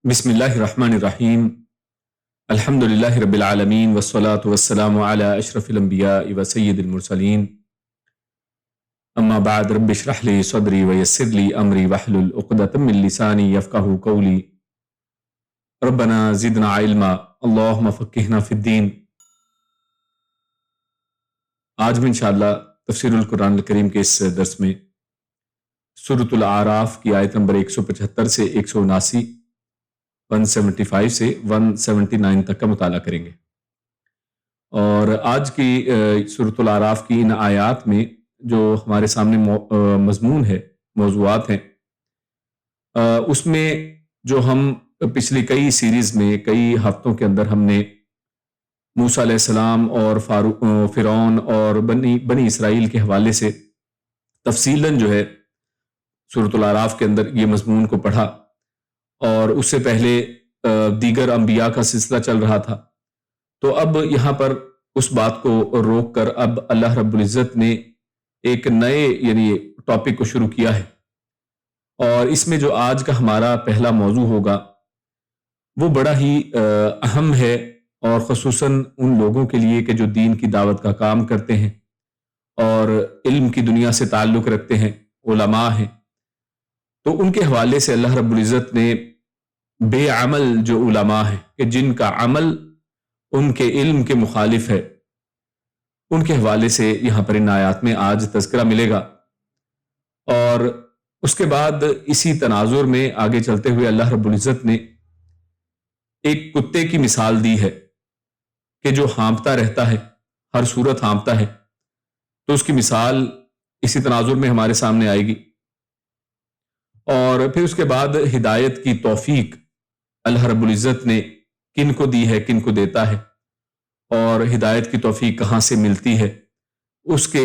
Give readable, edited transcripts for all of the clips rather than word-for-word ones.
بسم اللہ الرحمن الرحیم الحمدللہ رب العالمین والصلاة والسلام علی اشرف الانبیاء و سید المرسلین اما بعد رب اشرح لی صدری ویسر لی امری واحلل عقدۃ من لسانی یفقہوا قولی ربنا زدنا علما اللہم فقہنا فی الدین۔ آج میں انشاءاللہ تفسیر القرآن الکریم کے اس درس میں سورۃ الاعراف کی آیت نمبر 175 سے 179 175 سے 179 تک کا مطالعہ کریں گے۔ اور آج کی سورۃ الاعراف کی ان آیات میں جو ہمارے سامنے مضمون ہے، موضوعات ہیں، اس میں جو ہم پچھلی کئی سیریز میں کئی ہفتوں کے اندر ہم نے موسیٰ علیہ السلام اور فرعون اور بنی اسرائیل کے حوالے سے تفصیلاً جو ہے سورۃ الاعراف کے اندر یہ مضمون کو پڑھا، اور اس سے پہلے دیگر انبیاء کا سلسلہ چل رہا تھا۔ تو اب یہاں پر اس بات کو روک کر اب اللہ رب العزت نے ایک نئے ٹاپک کو شروع کیا ہے، اور اس میں جو آج کا ہمارا پہلا موضوع ہوگا وہ بڑا ہی اہم ہے، اور خصوصاً ان لوگوں کے لیے کہ جو دین کی دعوت کا کام کرتے ہیں اور علم کی دنیا سے تعلق رکھتے ہیں، علماء ہیں۔ تو ان کے حوالے سے اللہ رب العزت نے بے عمل جو علماء ہیں کہ جن کا عمل ان کے علم کے مخالف ہے، ان کے حوالے سے یہاں پر ان آیات میں آج تذکرہ ملے گا۔ اور اس کے بعد اسی تناظر میں آگے چلتے ہوئے اللہ رب العزت نے ایک کتے کی مثال دی ہے کہ جو ہانپتا رہتا ہے، ہر صورت ہانپتا ہے، تو اس کی مثال اسی تناظر میں ہمارے سامنے آئے گی۔ اور پھر اس کے بعد ہدایت کی توفیق اللہ رب العزت نے کن کو دی ہے، کن کو دیتا ہے، اور ہدایت کی توفیق کہاں سے ملتی ہے، اس کے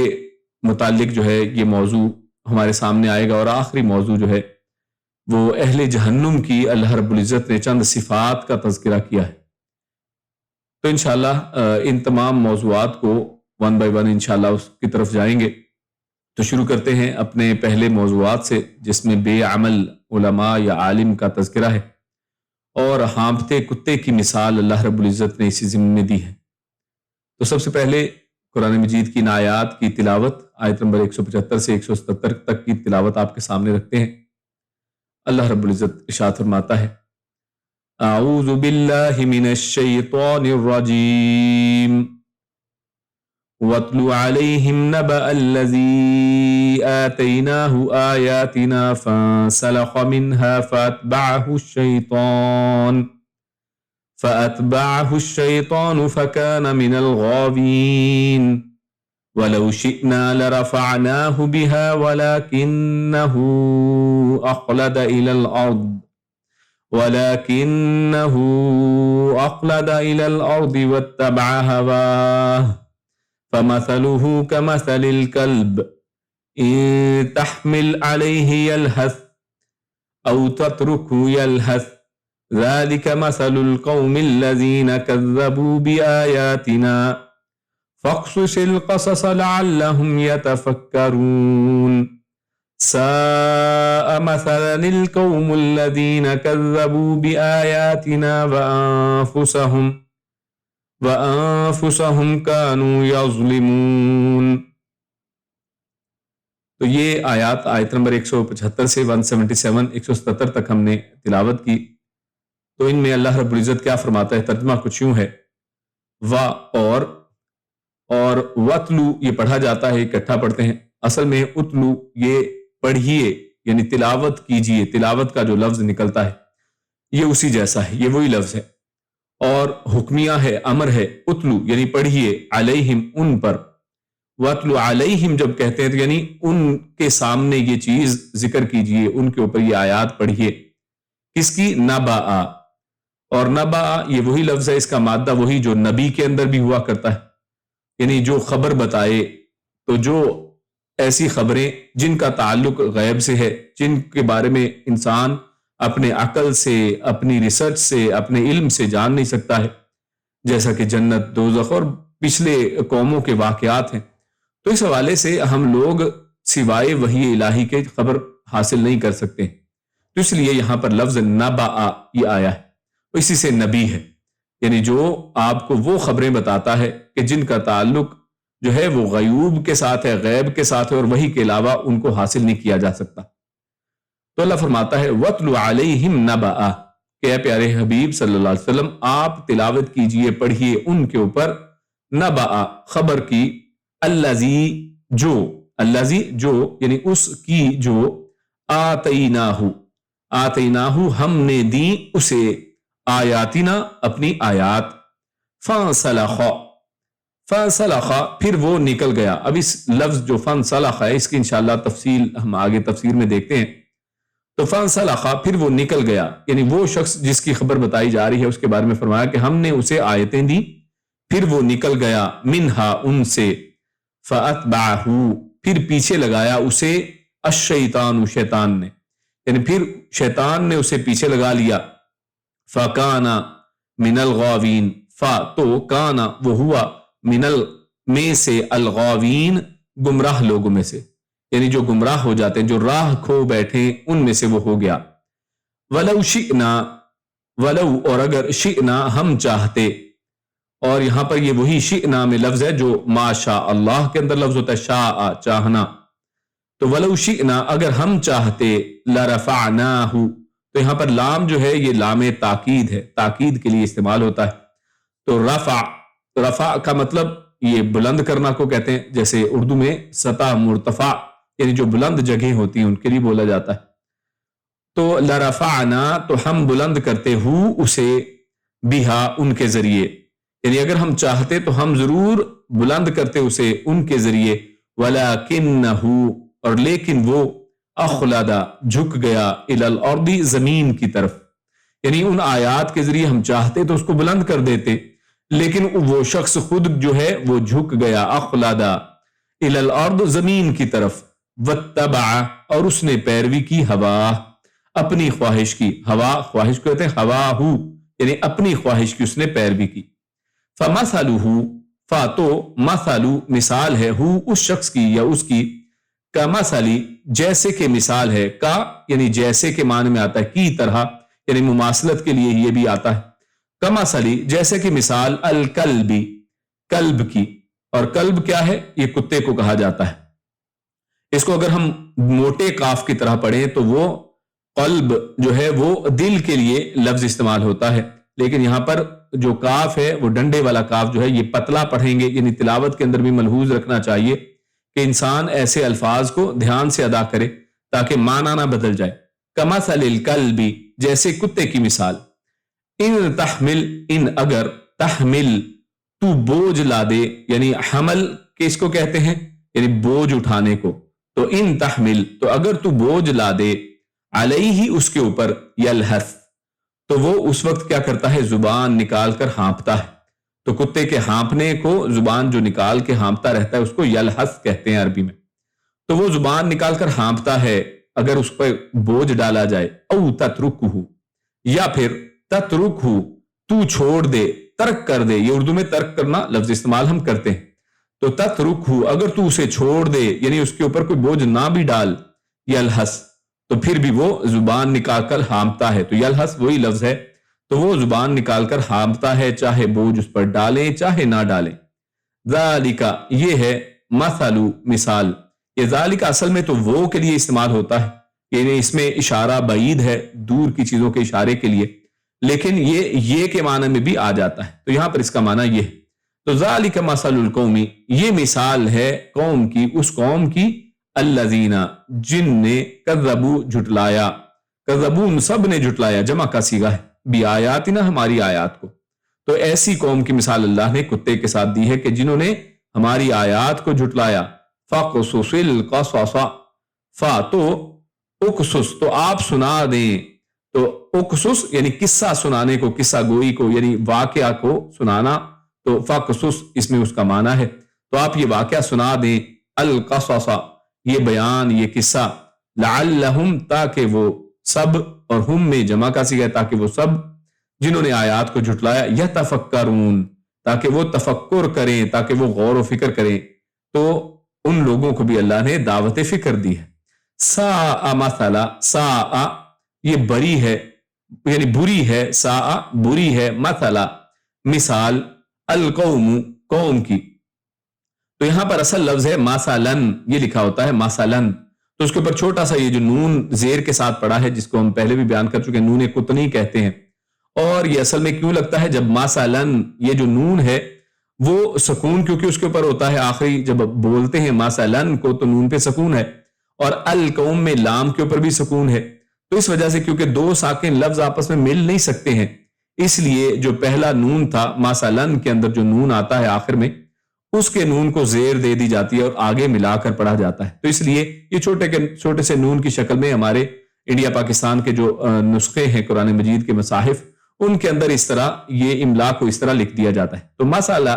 متعلق جو ہے یہ موضوع ہمارے سامنے آئے گا۔ اور آخری موضوع جو ہے وہ اہل جہنم کی اللہ رب العزت نے چند صفات کا تذکرہ کیا ہے۔ تو انشاءاللہ ان تمام موضوعات کو ون بائی ون انشاءاللہ اس کی طرف جائیں گے۔ تو شروع کرتے ہیں اپنے پہلے موضوعات سے، جس میں بے عمل علماء یا عالم کا تذکرہ ہے، اور ہانپتے کتے کی مثال اللہ رب العزت نے اسی ضمن میں دی ہے۔ تو سب سے پہلے قرآن مجید کی ان آیات کی تلاوت، آیت نمبر 175 سے 177 تک کی تلاوت آپ کے سامنے رکھتے ہیں۔ اللہ رب العزت ارشاد فرماتا ہے: اعوذ باللہ من الشیطان الرجیم وَاتْلُ عَلَيْهِمْ نَبَأَ الَّذِي آتَيْنَاهُ آيَاتِنَا فَانسَلَخَ مِنْهَا فَأَتْبَعَهُ الشَّيْطَانُ فَكَانَ مِنَ الْغَاوِينَ وَلَوْ شِئْنَا لَرَفَعْنَاهُ بِهَا وَلَكِنَّهُ أَخْلَدَ إِلَى الْأَرْضِ وَاتَّبَعَ هَوَاهُ فَمَثَلُهُ كَمَثَلِ الْكَلْبِ إِن تَحْمِلْ عَلَيْهِ يَلْهَثْ أَوْ تَتْرُكْهُ يَلْهَثْ ذَلِكَ مَثَلُ الْقَوْمِ الَّذِينَ كَذَّبُوا بِآيَاتِنَا فَاقْصُصِ الْقَصَصَ لَعَلَّهُمْ يَتَفَكَّرُونَ سَاءَ مَثَلًا الْقَوْمُ الَّذِينَ كَذَّبُوا بِآيَاتِنَا وَأَنفُسَهُمْ كَانُوا يَظْلِمُونَ۔ تو یہ آیت نمبر 175 سے 177 177 تک ہم نے تلاوت کی۔ تو ان میں اللہ رب العزت کیا فرماتا ہے؟ ترجمہ کچھ یوں ہے: اور وَاتْلُو یہ پڑھا جاتا ہے، اکٹھا پڑھتے ہیں۔ اصل میں اتلو یہ پڑھیے، یعنی تلاوت کیجئے، تلاوت کا جو لفظ نکلتا ہے یہ اسی جیسا ہے، یہ وہی لفظ ہے، اور حکمیہ ہے، امر ہے۔ اتلو یعنی پڑھیے، علیہم ان پر، وَاتْلُ علیہم جب کہتے ہیں تو یعنی ان کے سامنے یہ چیز ذکر کیجئے، ان کے اوپر یہ آیات پڑھیے۔ کس کی؟ نبا، اور نبا یہ وہی لفظ ہے، اس کا مادہ وہی جو نبی کے اندر بھی ہوا کرتا ہے، یعنی جو خبر بتائے۔ تو جو ایسی خبریں جن کا تعلق غیب سے ہے، جن کے بارے میں انسان اپنے عقل سے، اپنی ریسرچ سے، اپنے علم سے جان نہیں سکتا ہے، جیسا کہ جنت، دوزخ اور پچھلے قوموں کے واقعات ہیں، تو اس حوالے سے ہم لوگ سوائے وحی الہی کے خبر حاصل نہیں کر سکتے۔ تو اس لیے یہاں پر لفظ نبا یہ آیا ہے، اسی سے نبی ہے، یعنی جو آپ کو وہ خبریں بتاتا ہے کہ جن کا تعلق جو ہے وہ غیوب کے ساتھ ہے، غیب کے ساتھ ہے، اور وحی کے علاوہ ان کو حاصل نہیں کیا جا سکتا۔ تو اللہ فرماتا ہے وَاتْلُ عَلَيْهِمْ نَبَأَ، کہ اے پیارے حبیب صلی اللہ علیہ وسلم آپ تلاوت کیجئے، پڑھیے ان کے اوپر نبأ خبر کی، الذی جو یعنی اس کی جو آتیناہ ہم نے دی اسے، آیاتنا اپنی آیات، فانسلخ پھر وہ نکل گیا۔ اب اس لفظ جو فانسلخ ہے اس کی انشاءاللہ تفصیل ہم آگے تفسیر میں دیکھتے ہیں۔ تو فانسلخ پھر وہ نکل گیا، یعنی وہ شخص جس کی خبر بتائی جا رہی ہے اس کے بارے میں فرمایا کہ ہم نے اسے آیتیں دی، پھر وہ نکل گیا، منہا ان سے، فاتبعہ پھر پیچھے لگایا اسے، الشیطان شیطان نے، یعنی پھر شیطان نے اسے پیچھے لگا لیا، فکانا من الغاوین، تو کانا وہ ہوا، میں سے، الغاوین گمراہ لوگوں میں سے، یعنی جو گمراہ ہو جاتے ہیں، جو راہ کھو بیٹھے ان میں سے وہ ہو گیا۔ ولو شئنا، ولو اور اگر، شئنا ہم چاہتے، اور یہاں پر یہ وہی شئنا میں لفظ ہے جو ما شاء اللہ کے اندر لفظ ہوتا ہے، شاء چاہنا، تو ولو شئنا اگر ہم چاہتے، لرفعناہ، تو یہاں پر لام جو ہے یہ لام تاکید ہے، تاکید کے لیے استعمال ہوتا ہے۔ تو رفع کا مطلب یہ بلند کرنا کو کہتے ہیں، جیسے اردو میں سطح مرتفع، یعنی جو بلند جگہیں ہوتی ہیں ان کے لیے بولا جاتا ہے۔ تو لرفعنا تو ہم بلند کرتے اسے، بہا ان کے ذریعے، یعنی اگر ہم چاہتے تو ہم ضرور بلند کرتے اسے ان کے ذریعے، ولکنہ اور لیکن وہ، اخلدا جھک گیا، الی الارض زمین کی طرف، یعنی ان آیات کے ذریعے ہم چاہتے تو اس کو بلند کر دیتے، لیکن وہ شخص خود جو ہے وہ جھک گیا، اخلدا الی الارض زمین کی طرف، واتبع اور اس نے پیروی کی، ہوا اپنی خواہش کی، ہوا خواہش کو کہتے ہیں ہواہ، یعنی اپنی خواہش کی اس نے پیروی کی۔ فمثلہ، تو مثلو مثال ہے، اس شخص کی یا اس کی، کمثلی جیسے کہ مثال ہے، کا یعنی جیسے کے معنی میں آتا ہے، کی طرح یعنی مماثلت کے لیے یہ بھی آتا ہے، کمثلی جیسے کہ مثال، الکلبی کلب کی، اور کلب کیا ہے؟ یہ کتے کو کہا جاتا ہے۔ اس کو اگر ہم موٹے کاف کی طرح پڑھیں تو وہ قلب جو ہے وہ دل کے لیے لفظ استعمال ہوتا ہے، لیکن یہاں پر جو کاف ہے وہ ڈنڈے والا کاف جو ہے یہ پتلا پڑھیں گے، یعنی تلاوت کے اندر بھی ملحوظ رکھنا چاہیے کہ انسان ایسے الفاظ کو دھیان سے ادا کرے تاکہ معنی نہ بدل جائے۔ کمثل الکلب جیسے کتے کی مثال، ان تحمل ان اگر، تحمل تو بوجھ لا دے، یعنی حمل کس کو کہتے ہیں؟ یعنی بوجھ اٹھانے کو، تو ان تحمل تو اگر تو بوجھ لا دے، علیہ اس کے اوپر، یلحث تو وہ اس وقت کیا کرتا ہے؟ زبان نکال کر ہانپتا ہے، تو کتے کے ہانپنے کو زبان جو نکال کے ہانپتا رہتا ہے اس کو یلحث کہتے ہیں عربی میں، تو وہ زبان نکال کر ہانپتا ہے اگر اس پر بوجھ ڈالا جائے، او تترکہ یا پھر تترکہ تو چھوڑ دے، ترک کر دے، یہ اردو میں ترک کرنا لفظ استعمال ہم کرتے ہیں، تو تترکہ اگر تو اسے چھوڑ دے، یعنی اس کے اوپر کوئی بوجھ نہ بھی ڈال، یلحث تو پھر بھی وہ زبان نکال کر ہانپتا ہے، تو یلحث وہی لفظ ہے، تو وہ زبان نکال کر ہانپتا ہے، چاہے بوجھ اس پر ڈالیں چاہے نہ ڈالیں۔ ذالک یہ ہے، مثل مثال، یہ ذالک اصل میں تو وہ کے لیے استعمال ہوتا ہے، یعنی اس میں اشارہ بعید ہے، دور کی چیزوں کے اشارے کے لیے، لیکن یہ کے معنی میں بھی آ جاتا ہے، تو یہاں پر اس کا معنی یہ ہے۔ تو ذالک مثل القوم، یہ مثال ہے قوم کی، اس قوم کی، الذین جن نے، کذبوا جھٹلایا، کذبون سب نے جھٹلایا، جمع کا صیغہ ہے، بآیاتنا ہماری آیات کو، تو ایسی قوم کی مثال اللہ نے کتے کے ساتھ دی ہے کہ جنہوں نے ہماری آیات کو جھٹلایا۔ فَقْصُصِ الْقَصَصَ، فا تو اقصص تو آپ سنا دیں، تو اقصص یعنی قصہ سنانے کو، قصہ گوئی کو، یعنی واقعہ کو سنانا، تو فَقْصُص اس میں اس کا معنی ہے، تو آپ یہ واقعہ سنا دیں، القصص یہ بیان، یہ قصہ، لعلہم تاکہ وہ سب، اور ہم میں جمع کا صیغہ ہے تاکہ وہ سب جنہوں نے آیات کو جھٹلایا، یتفکرون تاکہ وہ تفکر کریں، تاکہ وہ غور و فکر کریں، تو ان لوگوں کو بھی اللہ نے دعوت فکر دی ہے۔ ساء مثلا، ساء یہ بری ہے یعنی بری ہے، سا بری ہے، مثلا مثال، القوم قوم کی. تو یہاں پر اصل لفظ ہے مثلاً، یہ لکھا ہوتا ہے مثلاً، تو اس کے اوپر چھوٹا سا یہ جو نون زیر کے ساتھ پڑا ہے، جس کو ہم پہلے بھی بیان کر چکے ہیں، نون قطنی کہتے ہیں. اور یہ اصل میں کیوں لگتا ہے؟ جب مثلاً یہ جو نون ہے وہ سکون کیونکہ اس کے اوپر ہوتا ہے آخری، جب بولتے ہیں مثلاً کو تو نون پہ سکون ہے، اور القوم میں لام کے اوپر بھی سکون ہے. تو اس وجہ سے کیونکہ دو ساکن لفظ آپس میں مل نہیں سکتے ہیں، اس لیے جو پہلا نون تھا مثلاً کے اندر جو نون آتا ہے آخر میں، اس کے نون کو زیر دے دی جاتی ہے اور آگے ملا کر پڑھا جاتا ہے. تو اس لیے یہ چھوٹے سے نون کی شکل میں ہمارے انڈیا پاکستان کے جو نسخے ہیں قرآن مجید کے مصاحف، ان کے اندر اس طرح یہ املا کو اس طرح لکھ دیا جاتا ہے. تو مثلا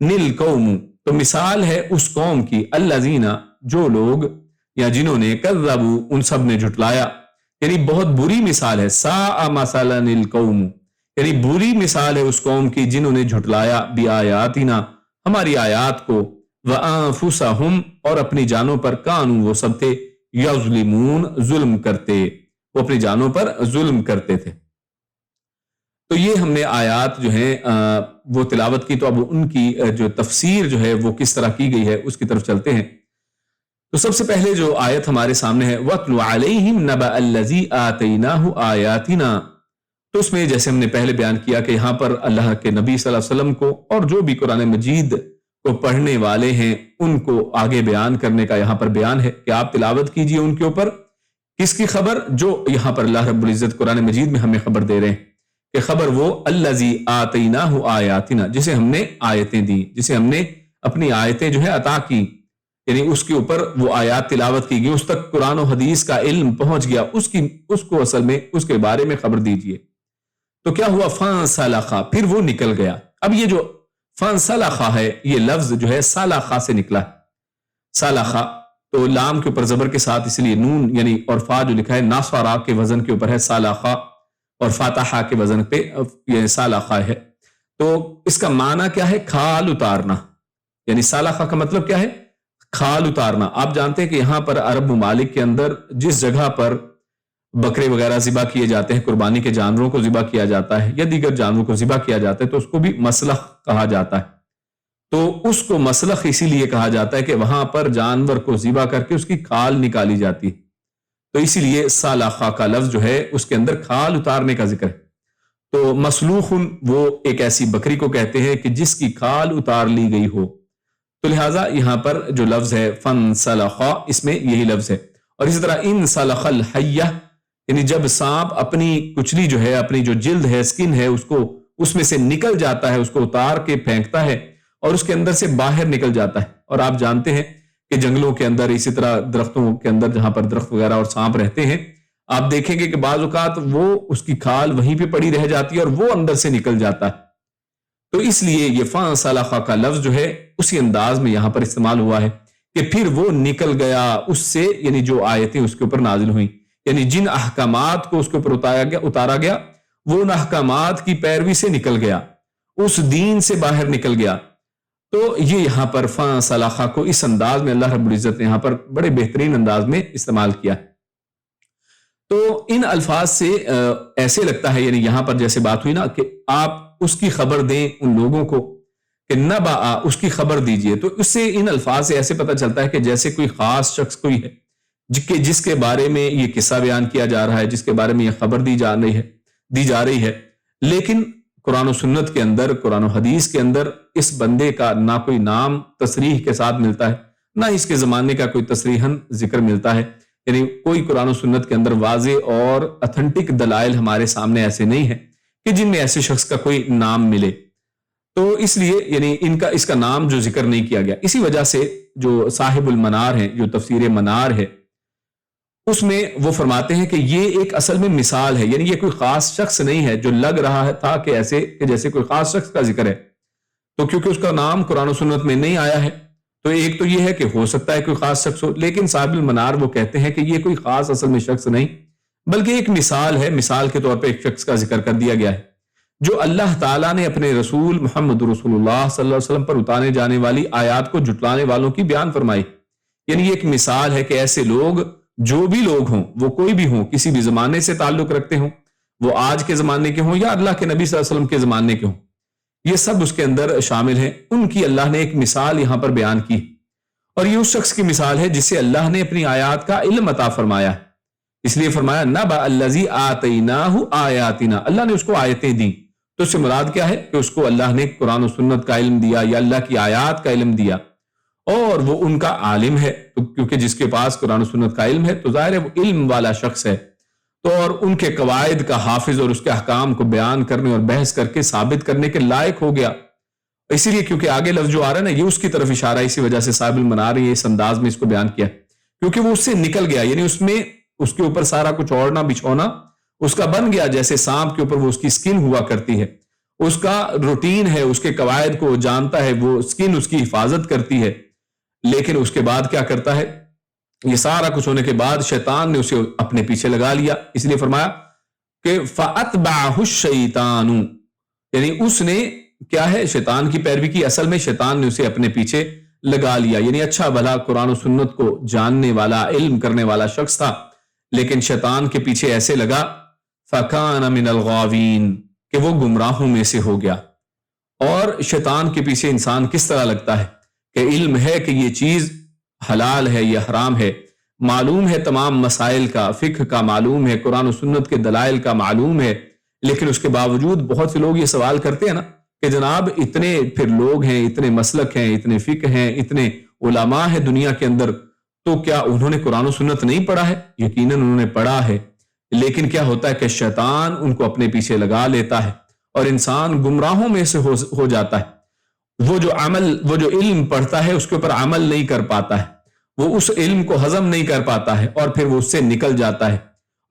نل قوم، تو مثال ہے اس قوم کی، الذین جو لوگ یا جنہوں نے، کذبوا ان سب نے جھٹلایا، یعنی بہت بری مثال ہے. ساء مثلا نل قوم، یعنی بری مثال ہے اس قوم کی جنہوں نے جھٹلایا بآیاتنا، ہماری آیات کو، وانفسہم اور اپنی جانوں پر، کانوا وہ سب تھے، یظلمون ظلم کرتے، وہ اپنی جانوں پر ظلم کرتے تھے. تو یہ ہم نے آیات جو ہیں وہ تلاوت کی. تو اب ان کی جو تفسیر جو ہے وہ کس طرح کی گئی ہے اس کی طرف چلتے ہیں. تو سب سے پہلے جو آیت ہمارے سامنے ہے، وَاتْلُ عَلَيْهِمْ نَبَأَ الَّذِي آتَيْنَاهُ آيَاتِنَا، تو اس میں جیسے ہم نے پہلے بیان کیا کہ یہاں پر اللہ کے نبی صلی اللہ علیہ وسلم کو اور جو بھی قرآن مجید کو پڑھنے والے ہیں ان کو آگے بیان کرنے کا یہاں پر بیان ہے کہ آپ تلاوت کیجئے ان کے اوپر. کس کی خبر؟ جو یہاں پر اللہ رب العزت قرآن مجید میں ہمیں خبر دے رہے ہیں کہ خبر وہ الذی آتیناہ آیاتنا، جسے ہم نے آیتیں دی، جسے ہم نے اپنی آیتیں جو ہے عطا کی، یعنی اس کے اوپر وہ آیات تلاوت کی گئی، اس تک قرآن و حدیث کا علم پہنچ گیا، اس کو اصل میں اس کے بارے میں خبر دیجئے. تو کیا ہوا؟ فانسلخ، پھر وہ نکل گیا. اب یہ جو فانسلخ ہے یہ لفظ جو ہے سالخ سے نکلا ہے. سالخ تو لام کے اوپر زبر کے ساتھ، اس لیے نون یعنی اور فا جو لکھا ہے ناصرا کے وزن کے اوپر ہے سالخ، اور فاتحہ کے وزن پہ یہ سالخ ہے. تو اس کا معنی کیا ہے؟ کھال اتارنا. یعنی سالخ کا مطلب کیا ہے؟ کھال اتارنا. آپ جانتے ہیں کہ یہاں پر عرب ممالک کے اندر جس جگہ پر بکرے وغیرہ ذبح کیے جاتے ہیں، قربانی کے جانوروں کو ذبح کیا جاتا ہے یا دیگر جانوروں کو ذبح کیا جاتا ہے، تو اس کو بھی مسلخ کہا جاتا ہے. تو اس کو مسلخ اسی لیے کہا جاتا ہے کہ وہاں پر جانور کو ذبح کر کے اس کی کھال نکالی جاتی ہے. تو اسی لیے سالخہ کا لفظ جو ہے اس کے اندر کھال اتارنے کا ذکر ہے. تو مسلوخ وہ ایک ایسی بکری کو کہتے ہیں کہ جس کی کھال اتار لی گئی ہو. تو لہٰذا یہاں پر جو لفظ ہے فانسلخ، اس میں یہی لفظ ہے. اور اسی طرح انسلخ الحیہ، یعنی جب سانپ اپنی کچلی جو ہے، اپنی جو جلد ہے، سکن ہے، اس کو اس میں سے نکل جاتا ہے، اس کو اتار کے پھینکتا ہے اور اس کے اندر سے باہر نکل جاتا ہے. اور آپ جانتے ہیں کہ جنگلوں کے اندر، اسی طرح درختوں کے اندر جہاں پر درخت وغیرہ اور سانپ رہتے ہیں، آپ دیکھیں گے کہ بعض اوقات وہ اس کی کھال وہیں پہ پڑی رہ جاتی ہے اور وہ اندر سے نکل جاتا ہے. تو اس لیے یہ فانسلخ کا لفظ جو ہے اسی انداز میں یہاں پر استعمال ہوا ہے کہ پھر وہ نکل گیا اس سے، یعنی جو آیتیں اس کے اوپر نازل ہوئیں، یعنی جن احکامات کو اس کے اوپر اتارا گیا وہ ان احکامات کی پیروی سے نکل گیا، اس دین سے باہر نکل گیا. تو یہ یہاں پر فانسلخ کو اس انداز میں اللہ رب العزت نے یہاں پر بڑے بہترین انداز میں استعمال کیا. تو ان الفاظ سے ایسے لگتا ہے، یعنی یہاں پر جیسے بات ہوئی نا کہ آپ اس کی خبر دیں ان لوگوں کو کہ نبا، اس کی خبر دیجئے. تو اس سے ان الفاظ سے ایسے پتہ چلتا ہے کہ جیسے کوئی خاص شخص کوئی ہے جس کے بارے میں یہ قصہ بیان کیا جا رہا ہے، جس کے بارے میں یہ خبر دی جا رہی ہے، لیکن قرآن و سنت کے اندر، قرآن و حدیث کے اندر اس بندے کا نہ کوئی نام تصریح کے ساتھ ملتا ہے، نہ اس کے زمانے کا کوئی تصریحاً ذکر ملتا ہے. یعنی کوئی قرآن و سنت کے اندر واضح اور اتھنٹک دلائل ہمارے سامنے ایسے نہیں ہیں کہ جن میں ایسے شخص کا کوئی نام ملے. تو اس لیے یعنی اس کا نام جو ذکر نہیں کیا گیا. اسی وجہ سے جو صاحب المنار ہیں، جو تفسیر منار ہے، اس میں وہ فرماتے ہیں کہ یہ ایک اصل میں مثال ہے، یعنی یہ کوئی خاص شخص نہیں ہے جو لگ رہا تھا کہ ایسے کہ جیسے کوئی خاص شخص کا ذکر ہے. تو کیونکہ اس کا نام قرآن و سنت میں نہیں آیا ہے، تو ایک تو یہ ہے کہ ہو سکتا ہے کوئی خاص شخص ہو، لیکن صاحب المنار وہ کہتے ہیں کہ یہ کوئی خاص اصل میں شخص نہیں بلکہ ایک مثال ہے. مثال کے طور پہ ایک شخص کا ذکر کر دیا گیا ہے جو اللہ تعالیٰ نے اپنے رسول محمد رسول اللہ صلی اللہ علیہ وسلم پر اتارے جانے والی آیات کو جھٹلانے والوں کی بیان فرمائی. یعنی یہ ایک مثال ہے کہ ایسے لوگ جو بھی لوگ ہوں، وہ کوئی بھی ہوں، کسی بھی زمانے سے تعلق رکھتے ہوں، وہ آج کے زمانے کے ہوں یا اللہ کے نبی صلی اللہ علیہ وسلم کے زمانے کے ہوں، یہ سب اس کے اندر شامل ہیں، ان کی اللہ نے ایک مثال یہاں پر بیان کی، اور یہ اس شخص کی مثال ہے جسے اللہ نے اپنی آیات کا علم عطا فرمایا ہے۔ اس لیے فرمایا نبأ الذی آتیناہ آیاتنا، اللہ نے اس کو آیتیں دیں۔ تو اس سے مراد کیا ہے کہ اس کو اللہ نے قرآن و سنت کا علم دیا یا اللہ کی آیات کا علم دیا، اور وہ ان کا عالم ہے، تو کیونکہ جس کے پاس قرآن و سنت کا علم ہے تو ظاہر ہے وہ علم والا شخص ہے، تو اور ان کے قواعد کا حافظ اور اس کے احکام کو بیان کرنے اور بحث کر کے ثابت کرنے کے لائق ہو گیا۔ اسی لیے کیونکہ آگے لفظ جو آ رہا ہے نا، یہ اس کی طرف اشارہ ہے، اسی وجہ سے صاحب المنار نے اس انداز میں اس کو بیان کیا، کیونکہ وہ اس سے نکل گیا، یعنی اس میں اس کے اوپر سارا کچھ اوڑھنا بچھونا اس کا بن گیا، جیسے سانپ کے اوپر وہ اس کی سکن ہوا کرتی ہے، اس کا روٹین ہے، اس کے قواعد کو جانتا ہے، وہ سکن اس کی حفاظت کرتی ہے، لیکن اس کے بعد کیا کرتا ہے، یہ سارا کچھ ہونے کے بعد شیطان نے اسے اپنے پیچھے لگا لیا۔ اس لیے فرمایا کہ فَأَتْبَعَهُ الشَّيْطَانُ، یعنی اس نے کیا ہے، شیطان کی پیروی کی، اصل میں شیطان نے اسے اپنے پیچھے لگا لیا، یعنی اچھا بھلا قرآن و سنت کو جاننے والا، علم کرنے والا شخص تھا، لیکن شیطان کے پیچھے ایسے لگا فَكَانَ مِنَ الْغَاوِينَ، کہ وہ گمراہوں میں سے ہو گیا۔ اور شیطان کے پیچھے انسان کس طرح لگتا ہے کہ علم ہے کہ یہ چیز حلال ہے یا حرام ہے، معلوم ہے تمام مسائل کا، فقہ کا معلوم ہے، قرآن و سنت کے دلائل کا معلوم ہے، لیکن اس کے باوجود بہت سے لوگ یہ سوال کرتے ہیں نا کہ جناب اتنے پھر لوگ ہیں، اتنے مسلک ہیں، اتنے فقہ ہیں، اتنے علماء ہیں دنیا کے اندر، تو کیا انہوں نے قرآن و سنت نہیں پڑھا ہے؟ یقیناً انہوں نے پڑھا ہے، لیکن کیا ہوتا ہے کہ شیطان ان کو اپنے پیچھے لگا لیتا ہے اور انسان گمراہوں میں سے ہو جاتا ہے۔ وہ جو علم پڑھتا ہے اس کے اوپر عمل نہیں کر پاتا ہے، وہ اس علم کو ہضم نہیں کر پاتا ہے، اور پھر وہ اس سے نکل جاتا ہے،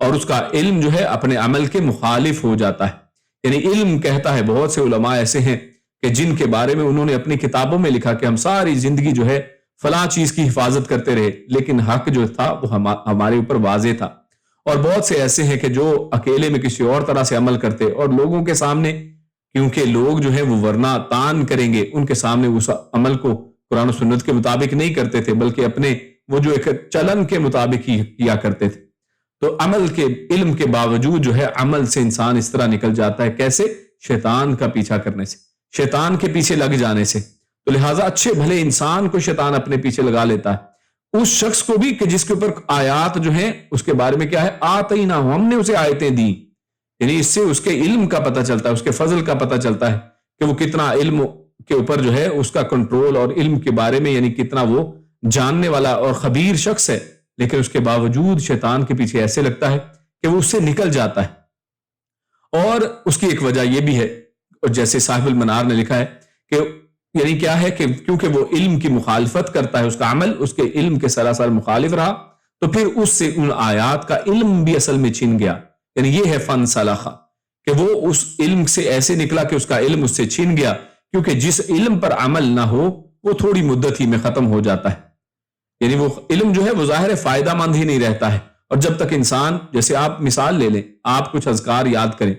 اور اس کا علم جو ہے اپنے عمل کے مخالف ہو جاتا ہے۔ یعنی علم کہتا ہے، بہت سے علماء ایسے ہیں کہ جن کے بارے میں انہوں نے اپنی کتابوں میں لکھا کہ ہم ساری زندگی جو ہے فلاں چیز کی حفاظت کرتے رہے، لیکن حق جو تھا وہ ہمارے اوپر واضح تھا۔ اور بہت سے ایسے ہیں کہ جو اکیلے میں کسی اور طرح سے عمل کرتے، اور لوگوں کے سامنے، کیونکہ لوگ جو ہیں وہ ورنہ تان کریں گے، ان کے سامنے اس عمل کو قرآن و سنت کے مطابق نہیں کرتے تھے، بلکہ اپنے وہ جو ایک چلن کے مطابق ہی کیا کرتے تھے۔ تو عمل کے علم کے باوجود جو ہے عمل سے انسان اس طرح نکل جاتا ہے، کیسے؟ شیطان کا پیچھا کرنے سے، شیطان کے پیچھے لگ جانے سے۔ تو لہٰذا اچھے بھلے انسان کو شیطان اپنے پیچھے لگا لیتا ہے، اس شخص کو بھی کہ جس کے اوپر آیات جو ہیں اس کے بارے میں کیا ہے، آتینا، ہم نے اسے آیتیں دی، یعنی اس سے اس کے علم کا پتہ چلتا ہے، اس کے فضل کا پتہ چلتا ہے کہ وہ کتنا علم کے اوپر جو ہے اس کا کنٹرول، اور علم کے بارے میں یعنی کتنا وہ جاننے والا اور خبیر شخص ہے، لیکن اس کے باوجود شیطان کے پیچھے ایسے لگتا ہے کہ وہ اس سے نکل جاتا ہے۔ اور اس کی ایک وجہ یہ بھی ہے، اور جیسے صاحب المنار نے لکھا ہے کہ یعنی کیا ہے کہ کیونکہ وہ علم کی مخالفت کرتا ہے، اس کا عمل اس کے علم کے سراسر مخالف رہا، تو پھر اس سے ان آیات کا علم بھی اصل میں چھن گیا، یعنی یہ ہے فن سلخہ، کہ وہ اس علم سے ایسے نکلا کہ اس کا علم اس سے چھن گیا، کیونکہ جس علم پر عمل نہ ہو وہ تھوڑی مدت ہی میں ختم ہو جاتا ہے، یعنی وہ علم جو ہے وہ ظاہر فائدہ مند ہی نہیں رہتا ہے۔ اور جب تک انسان، جیسے آپ مثال لے لیں، آپ کچھ اذکار یاد کریں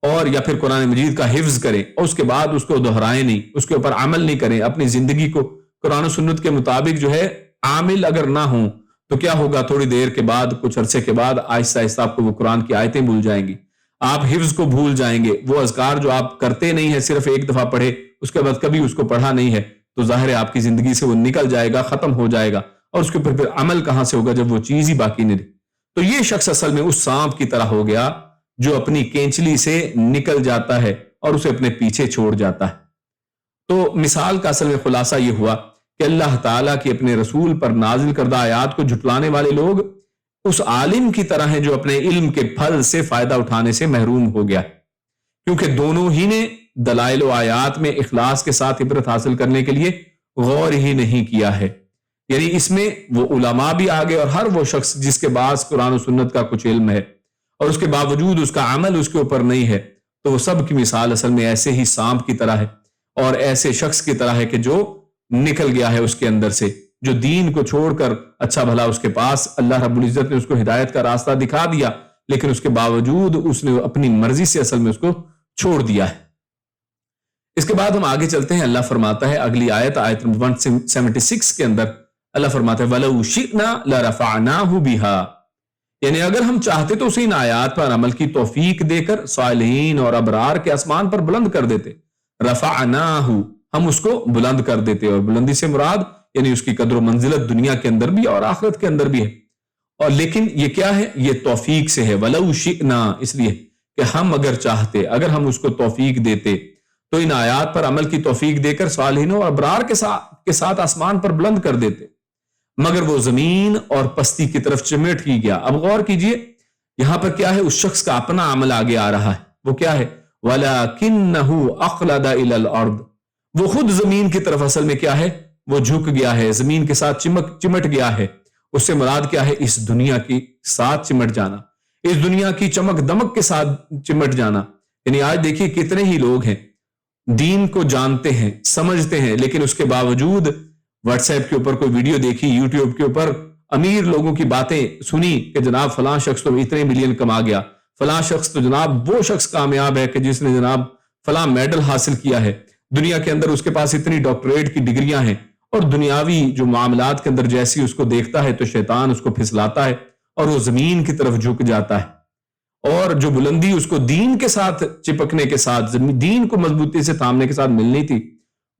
اور یا پھر قرآن مجید کا حفظ کریں اور اس کے بعد اس کو دہرائیں نہیں، اس کے اوپر عمل نہیں کریں، اپنی زندگی کو قرآن و سنت کے مطابق جو ہے عامل اگر نہ ہوں، تو کیا ہوگا؟ تھوڑی دیر کے بعد، کچھ عرصے کے بعد آہستہ آہستہ آپ کو وہ قرآن کی آیتیں بھول جائیں گی، آپ حفظ کو بھول جائیں گے، وہ اذکار جو آپ کرتے نہیں ہیں، صرف ایک دفعہ پڑھے اس کے بعد کبھی اس کو پڑھا نہیں ہے، تو ظاہر ہے آپ کی زندگی سے وہ نکل جائے گا، ختم ہو جائے گا، اور اس کے اوپر پھر عمل کہاں سے ہوگا جب وہ چیز ہی باقی نہیں رہی۔ تو یہ شخص اصل میں اس سانپ کی طرح ہو گیا جو اپنی کینچلی سے نکل جاتا ہے اور اسے اپنے پیچھے چھوڑ جاتا ہے۔ تو مثال کا اصل میں خلاصہ یہ ہوا کہ اللہ تعالیٰ کی اپنے رسول پر نازل کردہ آیات کو جھٹلانے والے لوگ اس عالم کی طرح ہیں جو اپنے علم کے پھل سے فائدہ اٹھانے سے محروم ہو گیا، کیونکہ دونوں ہی نے دلائل و آیات میں اخلاص کے ساتھ عبرت حاصل کرنے کے لیے غور ہی نہیں کیا ہے۔ یعنی اس میں وہ علماء بھی آگے، اور ہر وہ شخص جس کے پاس قرآن و سنت کا کچھ علم ہے اور اس کے باوجود اس کا عمل اس کے اوپر نہیں ہے، تو وہ سب کی مثال اصل میں ایسے ہی سانپ کی طرح ہے، اور ایسے شخص کی طرح ہے کہ جو نکل گیا ہے اس کے اندر سے، جو دین کو چھوڑ کر اچھا بھلا اس کے پاس اللہ رب العزت نے اس کو ہدایت کا راستہ دکھا دیا، لیکن اس کے باوجود اس نے اپنی مرضی سے اصل میں اس کو چھوڑ دیا ہے۔ اس کے بعد ہم آگے چلتے ہیں، اللہ فرماتا ہے اگلی آیت نمبر 176 کے اندر اللہ فرماتا ہے وَلَوْ شِئْنَا لَرَفَعْنَاهُ بِهَا، یعنی اگر ہم چاہتے تو اسے ان آیات پر عمل کی توفیق دے کر صالحین اور ابرار کے آسمان پر بلند کر دیتے. رفعناہ، ہم اس کو بلند کر دیتے، اور بلندی سے مراد یعنی اس کی قدر و منزلت دنیا کے اندر بھی اور آخرت کے اندر بھی ہے. اور لیکن یہ کیا ہے؟ یہ توفیق سے ہے. وَلَوْ شِئْنَا اس لیے کہ ہم اگر چاہتے، اگر ہم اس کو توفیق دیتے تو ان آیات پر عمل کی توفیق دے کر صالحینوں اور ابرار کے ساتھ آسمان پر بلند کر دیتے، مگر وہ زمین اور پستی کی طرف چمٹ ہی گیا. اب غور کیجئے، یہاں پر کیا ہے؟ اس شخص کا اپنا عمل آگے آ رہا ہے. وہ کیا ہے؟ وَلَكِنَّهُ أَخْلَدَ إِلَى الْأَرْضِ، وہ خود زمین کی طرف اصل میں کیا ہے؟ وہ جھک گیا ہے، زمین کے ساتھ چمٹ گیا ہے. اس سے مراد کیا ہے؟ اس دنیا کی ساتھ چمٹ جانا، اس دنیا کی چمک دمک کے ساتھ چمٹ جانا. یعنی آج دیکھیے کتنے ہی لوگ ہیں دین کو جانتے ہیں، سمجھتے ہیں، لیکن اس کے باوجود واٹس ایپ کے اوپر کوئی ویڈیو دیکھی، یوٹیوب کے اوپر امیر لوگوں کی باتیں سنی کہ جناب فلاں شخص تو اتنے ملین کما گیا، فلاں شخص تو جناب وہ شخص کامیاب ہے کہ جس نے جناب فلاں میڈل حاصل کیا ہے دنیا کے اندر، اس کے پاس اتنی ڈاکٹریٹ کی ڈگریاں ہیں. اور دنیاوی جو معاملات کے اندر جیسی اس کو دیکھتا ہے تو شیطان اس کو پھسلاتا ہے اور وہ زمین کی طرف جھک جاتا ہے. اور جو بلندی اس کو دین کے ساتھ چپکنے کے ساتھ، دین کو مضبوطی سے تھامنے کے ساتھ ملنی تھی،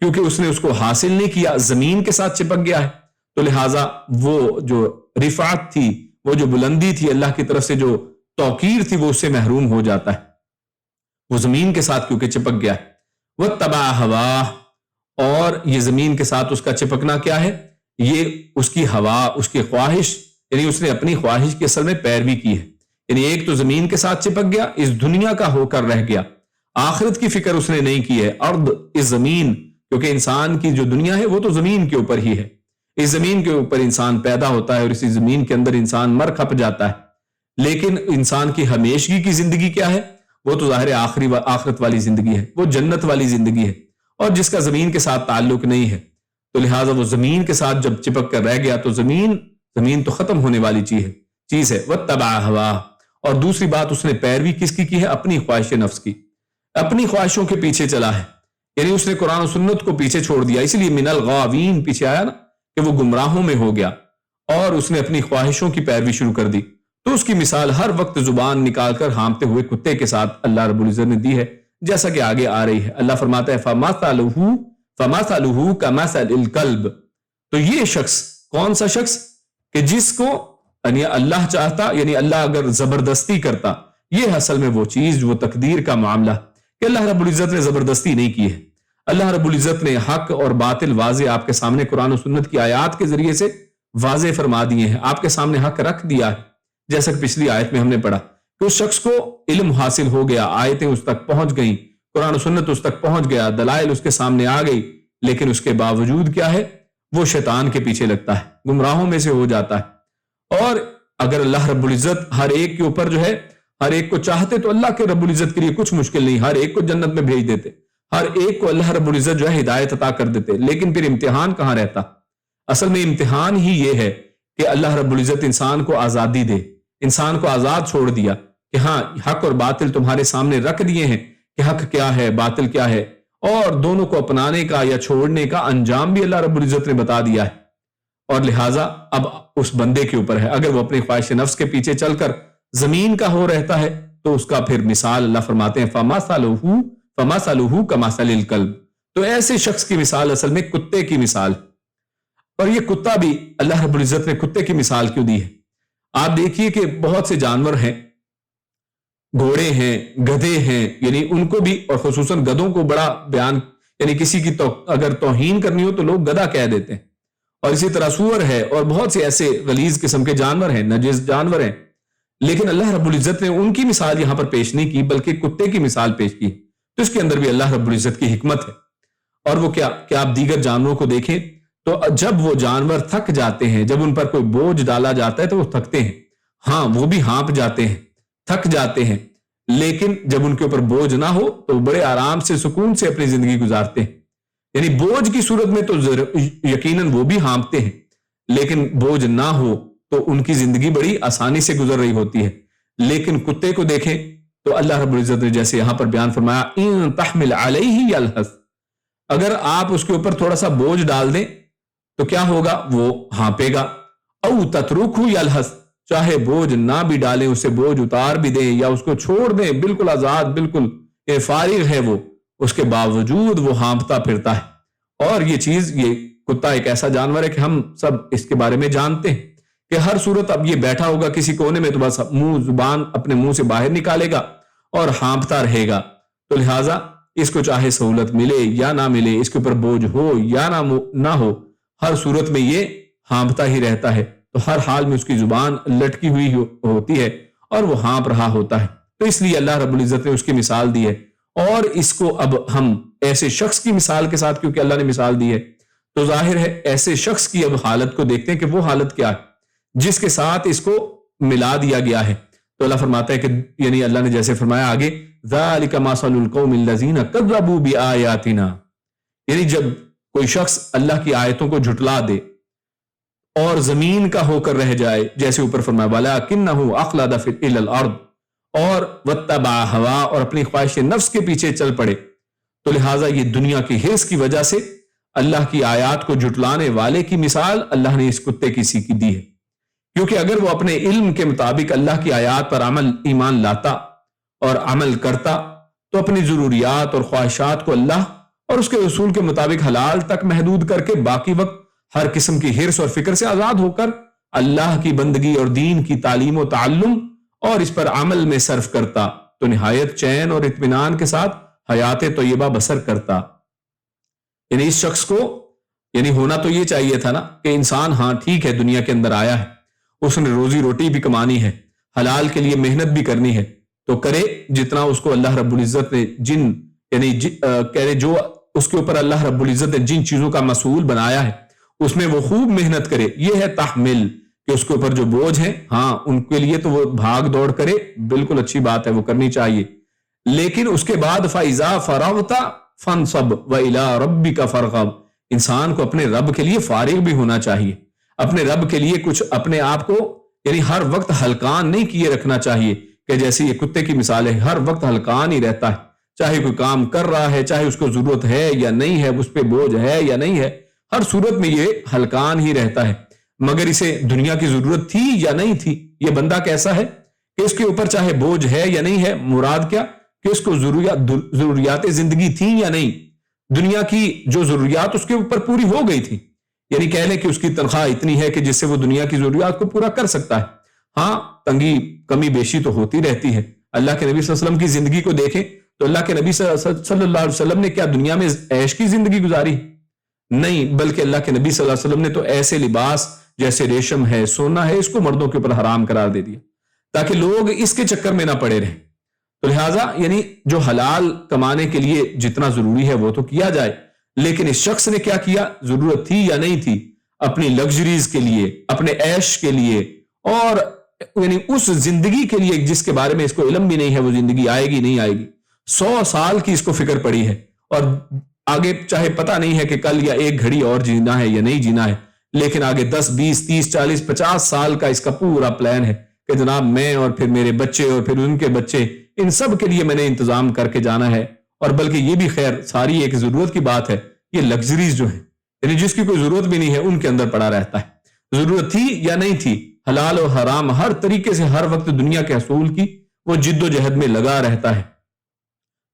کیونکہ اس نے اس کو حاصل نہیں کیا، زمین کے ساتھ چپک گیا ہے، تو لہٰذا وہ جو رفعت تھی، وہ جو بلندی تھی، اللہ کی طرف سے جو توقیر تھی، وہ اس سے محروم ہو جاتا ہے. وہ زمین کے ساتھ کیونکہ چپک گیا ہے. وَاتَّبَعَ هَوَاهُ، اور یہ زمین کے ساتھ اس کا چپکنا کیا ہے؟ یہ اس کی ہوا، اس کی خواہش، یعنی اس نے اپنی خواہش کی اصل میں پیروی کی ہے. یعنی ایک تو زمین کے ساتھ چپک گیا، اس دنیا کا ہو کر رہ گیا، آخرت کی فکر اس نے نہیں کی ہے. ارض، اس زمین، کیونکہ انسان کی جو دنیا ہے وہ تو زمین کے اوپر ہی ہے. اس زمین کے اوپر انسان پیدا ہوتا ہے اور اسی زمین کے اندر انسان مر کھپ جاتا ہے. لیکن انسان کی ہمیشگی کی زندگی کیا ہے؟ وہ تو ظاہر آخرت والی زندگی ہے، وہ جنت والی زندگی ہے، اور جس کا زمین کے ساتھ تعلق نہیں ہے. تو لہٰذا وہ زمین کے ساتھ جب چپک کر رہ گیا تو زمین تو ختم ہونے والی چیز ہے. وَاتَّبَعَ هَوَاهُ، اور دوسری بات اس نے پیروی کس کی ہے؟ اپنی خواہش نفس کی، اپنی خواہشوں کے پیچھے چلا ہے. یعنی اس نے قرآن و سنت کو پیچھے چھوڑ دیا، اس لیے من الغاوین پیچھے آیا نا کہ وہ گمراہوں میں ہو گیا اور اس نے اپنی خواہشوں کی پیروی شروع کر دی. تو اس کی مثال ہر وقت زبان نکال کر ہانپتے ہوئے کتے کے ساتھ اللہ رب العزت نے دی ہے، جیسا کہ آگے آ رہی ہے. اللہ فرماتا ہے فَمَثَلُهُ كَمَثَلِ الْكَلْبِ، تو یہ شخص کون سا شخص کہ جس کو یعنی اللہ چاہتا، یعنی اللہ اگر زبردستی کرتا، یہ اصل میں وہ چیز، وہ تقدیر کا معاملہ کہ اللہ رب العزت نے زبردستی نہیں کی ہے. اللہ رب العزت نے حق اور باطل واضح آپ کے سامنے قرآن و سنت کی آیات کے ذریعے سے واضح فرما دیے ہیں، آپ کے سامنے حق رکھ دیا ہے. جیسا کہ پچھلی آیت میں ہم نے پڑھا کہ اس شخص کو علم حاصل ہو گیا، آیتیں اس تک پہنچ گئیں، قرآن و سنت اس تک پہنچ گیا، دلائل اس کے سامنے آ گئی، لیکن اس کے باوجود کیا ہے؟ وہ شیطان کے پیچھے لگتا ہے، گمراہوں میں سے ہو جاتا ہے. اور اگر اللہ رب العزت ہر ایک کے اوپر جو ہے، ہر ایک کو چاہتے تو اللہ کے رب العزت کے لیے کچھ مشکل نہیں، ہر ایک کو جنت میں بھیج دیتے، ہر ایک کو اللہ رب العزت جو ہے ہدایت عطا کر دیتے. لیکن پھر امتحان کہاں رہتا؟ اصل میں امتحان ہی یہ ہے کہ اللہ رب العزت انسان کو آزادی دے، انسان کو آزاد چھوڑ دیا کہ ہاں حق اور باطل تمہارے سامنے رکھ دیے ہیں کہ حق کیا ہے، باطل کیا ہے، اور دونوں کو اپنانے کا یا چھوڑنے کا انجام بھی اللہ رب العزت نے بتا دیا ہے. اور لہٰذا اب اس بندے کے اوپر ہے، اگر وہ اپنی خواہش نفس کے پیچھے چل کر زمین کا ہو رہتا ہے تو اس کا پھر مثال اللہ فرماتے ہیں فَمَثَلُهُ كَمَثَلِ الْكَلْبِ، تو ایسے شخص کی مثال اصل میں کتے کی مثال. اور یہ کتا بھی اللہ رب العزت نے کتے کی مثال کیوں دی ہے؟ آپ دیکھیے کہ بہت سے جانور ہیں، گھوڑے ہیں، گدھے ہیں، یعنی ان کو بھی، اور خصوصاً گدھوں کو بڑا بیان، یعنی کسی کی اگر توہین کرنی ہو تو لوگ گدھا کہہ دیتے ہیں. اور اسی طرح سور ہے اور بہت سے ایسے غلیظ قسم کے جانور ہیں، نجس جانور ہیں، لیکن اللہ رب العزت نے ان کی مثال یہاں پر پیش نہیں کی بلکہ کتے کی مثال پیش کی. تو اس کے اندر بھی اللہ رب العزت کی حکمت ہے. اور وہ کیا کہ آپ دیگر جانوروں کو دیکھیں تو جب وہ جانور تھک جاتے ہیں، جب ان پر کوئی بوجھ ڈالا جاتا ہے تو وہ تھکتے ہیں، ہاں وہ بھی ہانپ جاتے ہیں، تھک جاتے ہیں، لیکن جب ان کے اوپر بوجھ نہ ہو تو بڑے آرام سے سکون سے اپنی زندگی گزارتے ہیں. یعنی بوجھ کی صورت میں تو یقیناً وہ بھی ہانپتے ہیں، لیکن بوجھ نہ ہو تو ان کی زندگی بڑی آسانی سے گزر رہی ہوتی ہے. لیکن کتے کو دیکھیں تو اللہ رب العزت نے جیسے یہاں پر بیان فرمایا ان تحمل علیہ یلہث، اگر آپ اس کے اوپر تھوڑا سا بوجھ ڈال دیں تو کیا ہوگا؟ وہ ہانپے گا. او تترکہ یلہث، چاہے بوجھ نہ بھی ڈالیں، اسے بوجھ اتار بھی دیں یا اس کو چھوڑ دیں، بالکل آزاد، بالکل فارغ ہے وہ، اس کے باوجود وہ ہانپتا پھرتا ہے. اور یہ چیز، یہ کتا ایک ایسا جانور ہے کہ ہم سب اس کے بارے میں جانتے ہیں کہ ہر صورت اب یہ بیٹھا ہوگا کسی کونے میں تو بس منہ زبان اپنے منہ سے باہر نکالے گا اور ہانپتا رہے گا. تو لہٰذا اس کو چاہے سہولت ملے یا نہ ملے، اس کے اوپر بوجھ ہو یا نہ ہو، ہر صورت میں یہ ہانپتا ہی رہتا ہے. تو ہر حال میں اس کی زبان لٹکی ہوئی ہوتی ہے اور وہ ہانپ رہا ہوتا ہے. تو اس لیے اللہ رب العزت نے اس کی مثال دی ہے. اور اس کو اب ہم ایسے شخص کی مثال کے ساتھ، کیونکہ اللہ نے مثال دی ہے، تو ظاہر ہے ایسے شخص کی اب حالت کو دیکھتے ہیں کہ وہ حالت کیا ہے جس کے ساتھ اس کو ملا دیا گیا ہے. تو اللہ فرماتا ہے کہ یعنی اللہ نے جیسے فرمایا آگے، ذَلِكَ مَثَلُ الْقَوْمِ الَّذِينَ كَذَّبُوا بِآيَاتِنَا، یعنی جب کوئی شخص اللہ کی آیتوں کو جھٹلا دے اور زمین کا ہو کر رہ جائے، جیسے اوپر فرمایا وَلَكِنَّهُ أَخْلَدَ إِلَى الْأَرْضِ، اور وَاتَّبَعَ هَوَاهُ، اور اپنی خواہش نفس کے پیچھے چل پڑے. تو لہٰذا یہ دنیا کی حرص کی وجہ سے اللہ کی آیات کو جھٹلانے والے کی مثال اللہ نے اس کتے کی سی کی دی ہے. کیونکہ اگر وہ اپنے علم کے مطابق اللہ کی آیات پر ایمان لاتا اور عمل کرتا تو اپنی ضروریات اور خواہشات کو اللہ اور اس کے اصول کے مطابق حلال تک محدود کر کے باقی وقت ہر قسم کی حرص اور فکر سے آزاد ہو کر اللہ کی بندگی اور دین کی تعلیم و تعلم اور اس پر عمل میں صرف کرتا تو نہایت چین اور اطمینان کے ساتھ حیات طیبہ بسر کرتا. یعنی اس شخص کو یعنی ہونا تو یہ چاہیے تھا نا کہ انسان ہاں ٹھیک ہے دنیا کے اندر آیا ہے، اس نے روزی روٹی بھی کمانی ہے، حلال کے لیے محنت بھی کرنی ہے، تو کرے جتنا اس کو اللہ رب العزت نے جو اس کے اوپر اللہ رب العزت نے جن چیزوں کا مسئول بنایا ہے اس میں وہ خوب محنت کرے. یہ ہے تحمل کہ اس کے اوپر جو بوجھ ہے ہاں ان کے لیے تو وہ بھاگ دوڑ کرے، بالکل اچھی بات ہے، وہ کرنی چاہیے. لیکن اس کے بعد فَإِذَا فَرَغْتَ فَانْصَبْ وَإِلَىٰ رَبِّكَ فَارْغَب، انسان کو اپنے رب کے لیے فارغ بھی ہونا چاہیے، اپنے رب کے لیے کچھ اپنے آپ کو یعنی ہر وقت ہلکان نہیں کیے رکھنا چاہیے کہ جیسے یہ کتے کی مثال ہے، ہر وقت ہلکان ہی رہتا ہے، چاہے کوئی کام کر رہا ہے، چاہے اس کو ضرورت ہے یا نہیں ہے، اس پہ بوجھ ہے یا نہیں ہے، ہر صورت میں یہ ہلکان ہی رہتا ہے. مگر اسے دنیا کی ضرورت تھی یا نہیں تھی، یہ بندہ کیسا ہے کہ اس کے اوپر چاہے بوجھ ہے یا نہیں ہے، مراد کیا کہ اس کو ضروریات زندگی تھیں یا نہیں، دنیا کی جو ضروریات اس کے اوپر پوری ہو گئی تھی. یعنی کہہ لیں کہ اس کی تنخواہ اتنی ہے کہ جس سے وہ دنیا کی ضروریات کو پورا کر سکتا ہے. ہاں تنگی کمی بیشی تو ہوتی رہتی ہے. اللہ کے نبی صلی اللہ علیہ وسلم کی زندگی کو دیکھیں تو اللہ کے نبی صلی اللہ علیہ وسلم نے کیا دنیا میں عیش کی زندگی گزاری؟ نہیں، بلکہ اللہ کے نبی صلی اللہ علیہ وسلم نے تو ایسے لباس جیسے ریشم ہے، سونا ہے، اس کو مردوں کے اوپر حرام قرار دے دیا تاکہ لوگ اس کے چکر میں نہ پڑے رہیں. تو لہٰذا یعنی جو حلال کمانے کے لیے جتنا ضروری ہے وہ تو کیا جائے، لیکن اس شخص نے کیا کیا؟ ضرورت تھی یا نہیں تھی، اپنی لگژریز کے لیے، اپنے عیش کے لیے، اور یعنی اس زندگی کے لیے جس کے بارے میں اس کو علم بھی نہیں ہے وہ زندگی آئے گی نہیں آئے گی، 100 سال کی اس کو فکر پڑی ہے اور آگے چاہے پتہ نہیں ہے کہ کل یا ایک گھڑی اور جینا ہے یا نہیں جینا ہے، لیکن آگے 10 20 30 40 50 سال کا اس کا پورا پلان ہے کہ جناب میں اور پھر میرے بچے اور پھر ان کے بچے، ان سب کے لیے میں نے انتظام کر کے جانا ہے. اور بلکہ یہ بھی خیر ساری ایک ضرورت کی بات ہے، یہ لگژریز جو ہیں یعنی جس کی کوئی ضرورت بھی نہیں ہے ان کے اندر پڑا رہتا ہے. ضرورت تھی یا نہیں تھی، حلال اور حرام ہر طریقے سے ہر وقت دنیا کے حصول کی وہ جد و جہد میں لگا رہتا ہے.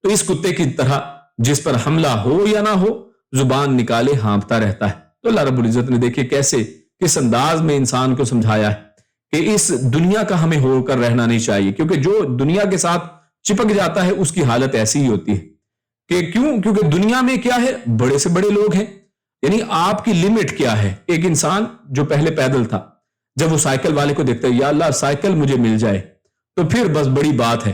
تو اس کتے کی طرح جس پر حملہ ہو یا نہ ہو زبان نکالے ہانپتا رہتا ہے. تو اللہ رب العزت نے دیکھے کیسے کس انداز میں انسان کو سمجھایا ہے کہ اس دنیا کا ہمیں ہو کر رہنا نہیں چاہیے، کیونکہ جو دنیا کے ساتھ چپک جاتا ہے اس کی حالت ایسی ہی ہوتی ہے کہ کیونکہ دنیا میں کیا ہے، بڑے سے بڑے لوگ ہیں. یعنی آپ کی لمٹ کیا ہے؟ ایک انسان جو پہلے پیدل تھا جب وہ سائیکل والے کو دیکھتا ہے یا اللہ سائیکل مجھے مل جائے تو پھر بس بڑی بات ہے،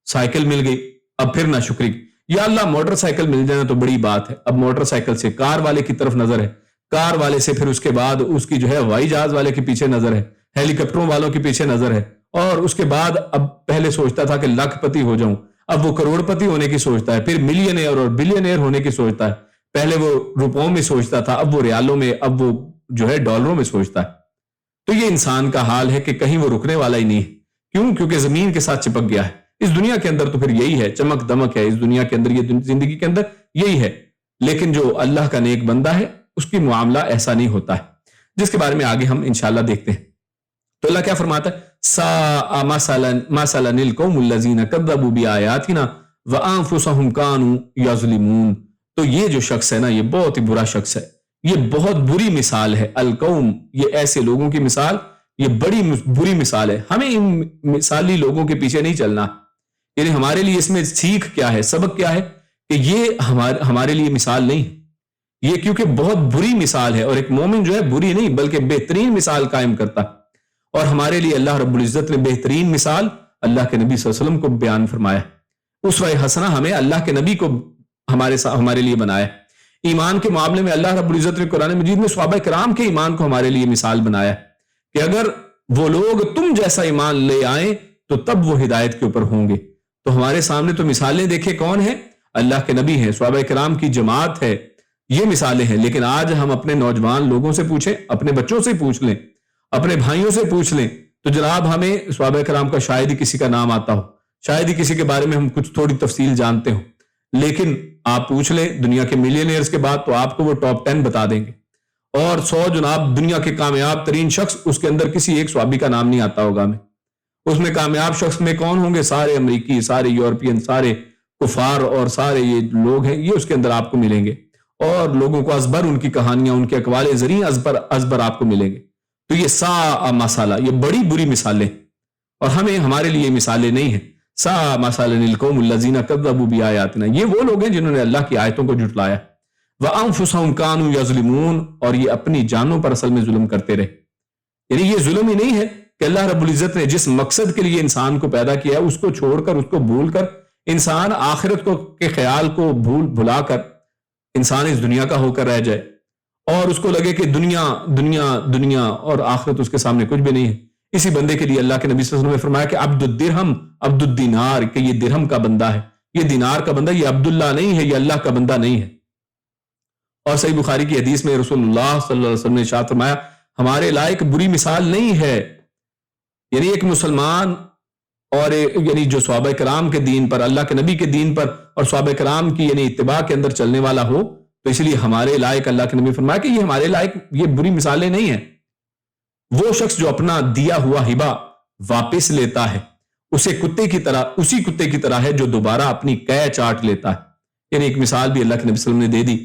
سائیکل مل گئی اب پھر نہ شکری، یا اللہ موٹر سائیکل مل جائے تو بڑی بات ہے، اب موٹر سائیکل سے کار والے کی طرف نظر ہے، کار والے سے پھر اس کے بعد اس کی جو ہے ہوائی جہاز والے کے پیچھے نظر ہے، ہیلی کاپٹروں والوں کے پیچھے نظر ہے، اور اس کے بعد اب پہلے سوچتا تھا کہ لاکھ پتی ہو جاؤں، اب وہ کروڑ پتی ہونے کی سوچتا ہے، پھر ملینئر اور بلینئر ہونے کی سوچتا ہے. پہلے وہ روپوں میں سوچتا تھا، اب وہ ریالوں میں، اب وہ جو ہے ڈالروں میں سوچتا ہے. تو یہ انسان کا حال ہے کہ کہیں وہ رکنے والا ہی نہیں ہے. کیوں؟ کیونکہ زمین کے ساتھ چپک گیا ہے. اس دنیا کے اندر تو پھر یہی ہے، چمک دمک ہے اس دنیا کے اندر، یہ زندگی کے اندر یہی ہے. لیکن جو اللہ کا نیک بندہ ہے اس کی معاملہ ایسا نہیں ہوتا ہے، جس کے بارے میں آگے ہم انشاءاللہ دیکھتے ہیں۔ تو اللہ کیا فرماتا ہے؟ ساء مثلا القوم الذین کذبوا بآیاتنا وانفسهم كانوا یظلمون۔ تو یہ جو شخص ہے نا، یہ بہت ہی برا شخص ہے، یہ بہت بری مثال ہے۔ القوم، یہ ایسے لوگوں کی مثال، یہ بڑی بری مثال ہے۔ ہمیں ان مثالی لوگوں کے پیچھے نہیں چلنا، یعنی ہمارے لیے اس میں سیکھ کیا ہے، سبق کیا ہے کہ یہ ہمارے لیے مثال نہیں ہے، یہ کیونکہ بہت بری مثال ہے، اور ایک مومن جو ہے بری نہیں بلکہ بہترین مثال قائم کرتا ہے۔ اور ہمارے لیے اللہ رب العزت نے بہترین مثال اللہ کے نبی صلی اللہ علیہ وسلم کو بیان فرمایا، اسوہ حسنہ ہمیں اللہ کے نبی کو ہمارے لیے بنایا۔ ایمان کے معاملے میں اللہ رب العزت نے قرآن مجید میں صحابہ کرام کے ایمان کو ہمارے لیے مثال بنایا کہ اگر وہ لوگ تم جیسا ایمان لے آئیں تو تب وہ ہدایت کے اوپر ہوں گے۔ تو ہمارے سامنے تو مثالیں دیکھیں کون ہیں؟ اللہ کے نبی ہیں، صحابہ کرام کی جماعت ہے، یہ مثالیں ہیں۔ لیکن آج ہم اپنے نوجوان لوگوں سے پوچھیں، اپنے بچوں سے پوچھ لیں، اپنے بھائیوں سے پوچھ لیں، تو جناب ہمیں صحابہ کرام کا شاید ہی کسی کا نام آتا ہو، شاید ہی کسی کے بارے میں ہم کچھ تھوڑی تفصیل جانتے ہوں۔ لیکن آپ پوچھ لیں دنیا کے ملینئرز کے بعد تو آپ کو وہ ٹاپ 10 بتا دیں گے، اور 100 جناب دنیا کے کامیاب ترین شخص، اس کے اندر کسی ایک صحابی کا نام نہیں آتا ہوگا ہمیں۔ اس میں کامیاب شخص میں کون ہوں گے؟ سارے امریکی، سارے یورپین، سارے کفار اور سارے یہ لوگ ہیں، یہ اس کے اندر آپ کو ملیں گے، اور لوگوں کو ازبر ان کی کہانیاں، ان کے اقوال زریں ازبر آپ کو ملیں گے۔ تو یہ ساء مثلا، یہ بڑی بری مثالیں، اور ہمارے لیے مثالیں نہیں ہیں۔ ساء مثلا القوم الذین کذبوا بآیاتنا، یہ وہ لوگ ہیں جنہوں نے اللہ کی آیتوں کو جھٹلایا۔ وانفسهم كانوا یظلمون، اور یہ اپنی جانوں پر اصل میں ظلم کرتے رہے۔ یعنی یہ ظلم ہی نہیں ہے کہ اللہ رب العزت نے جس مقصد کے لیے انسان کو پیدا کیا اس کو چھوڑ کر، اس کو بھول کر، انسان آخرت کے خیال کو بھلا کر انسان اس دنیا کا ہو کر رہ جائے، اور اس کو لگے کہ دنیا دنیا دنیا اور آخرت اس کے سامنے کچھ بھی نہیں ہے۔ اسی بندے کے لیے اللہ کے نبی صلی اللہ علیہ وسلم نے فرمایا کہ عبد الدرہم عبد الدینار، کہ یہ درہم کا بندہ ہے، یہ دینار کا بندہ، یہ عبداللہ نہیں ہے، یہ اللہ کا بندہ نہیں ہے۔ اور صحیح بخاری کی حدیث میں رسول اللہ صلی اللہ علیہ وسلم نے ارشاد فرمایا ہمارے لائق بری مثال نہیں ہے۔ یعنی ایک مسلمان اور یعنی جو صحابہ کرام کے دین پر، اللہ کے نبی کے دین پر اور صحابہ کرام کی یعنی اتباع کے اندر چلنے والا ہو، تو اس لیے ہمارے لائق اللہ کے نبی فرمایا کہ یہ ہمارے لائق یہ بری مثالیں نہیں ہیں۔ وہ شخص جو اپنا دیا ہوا ہبہ واپس لیتا ہے، اسی کتے کی طرح ہے جو دوبارہ اپنی قے چاٹ لیتا ہے۔ یعنی ایک مثال بھی اللہ کے نبی صلی اللہ علیہ وسلم نے دے دی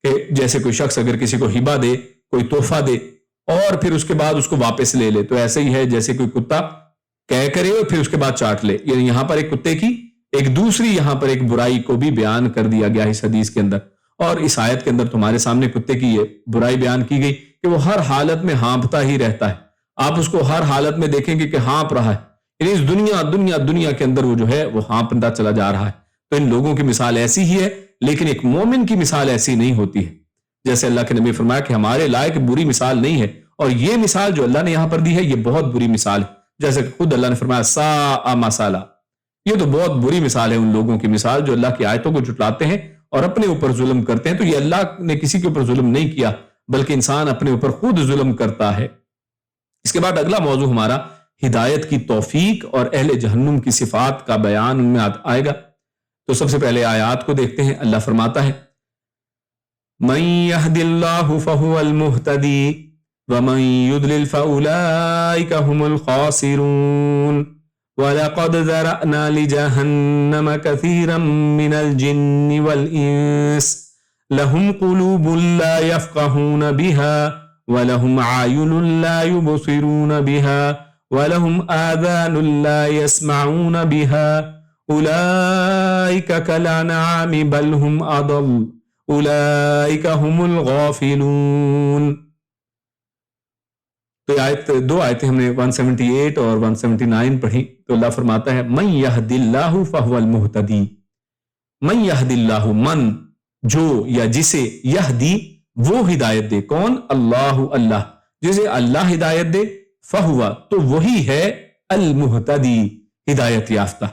کہ جیسے کوئی شخص اگر کسی کو ہبہ دے، کوئی تحفہ دے، اور پھر اس کے بعد اس کو واپس لے لے، تو ایسے ہی ہے جیسے کوئی کتا قے کرے اور پھر اس کے بعد چاٹ لے۔ یعنی یہاں پر ایک کتے کی ایک دوسری یہاں پر ایک برائی کو بھی بیان کر دیا گیا اس حدیث کے اندر، اور اس آیت کے اندر تمہارے سامنے کتے کی یہ برائی بیان کی گئی کہ وہ ہر حالت میں ہانپتا ہی رہتا ہے۔ آپ اس کو ہر حالت میں دیکھیں گے کہ ہانپ رہا ہے، یعنی اس دنیا کے اندر وہ جو ہے وہ ہانپتا چلا جا رہا ہے۔ تو ان لوگوں کی مثال ایسی ہی ہے، لیکن ایک مومن کی مثال ایسی نہیں ہوتی ہے۔ جیسے اللہ کے نبی فرمایا کہ ہمارے لائق بری مثال نہیں ہے، اور یہ مثال جو اللہ نے یہاں پر دی ہے یہ بہت بری مثال ہے۔ جیسے کہ خود اللہ نے فرمایا ساء مثلا، یہ تو بہت بری مثال ہے ان لوگوں کی مثال جو اللہ کی آیتوں کو جھٹلاتے ہیں اور اپنے اوپر ظلم کرتے ہیں۔ تو یہ اللہ نے کسی کے اوپر ظلم نہیں کیا، بلکہ انسان اپنے اوپر خود ظلم کرتا ہے۔ اس کے بعد اگلا موضوع ہمارا ہدایت کی توفیق اور اہل جہنم کی صفات کا بیان ان میں آئے گا۔ تو سب سے پہلے آیات کو دیکھتے ہیں۔ اللہ فرماتا ہے من يهد الله فهو المهتدي ومن يضلل فأولئك هم الخاسرون وَلَقَدْ ذَرَأْنَا لِجَهَنَّمَ كَثِيرًا مِنَ الْجِنِّ وَالْإِنسِ لَهُمْ قُلُوبٌ لَا يَفْقَهُونَ بِهَا وَلَهُمْ أَعْيُنٌ لَا يُبْصِرُونَ بِهَا وَلَهُمْ آذَانٌ لَا يَسْمَعُونَ بِهَا أُولَئِكَ كَالْأَنْعَامِ بَلْ هُمْ أَضَلُّ أُولَئِكَ هُمُ الْغَافِلُونَ۔ تو دو آیتیں ہم نے 178 اور 179 پڑھی۔ تو اللہ فرماتا ہے من یہد اللہ فہو المہتدی، من یہد اللہ، من جو یا جسے، یہدی وہ ہدایت دے، کون؟ اللہ، اللہ جسے اللہ ہدایت دے، فہو تو وہی ہے، المہتدی ہدایت یافتہ،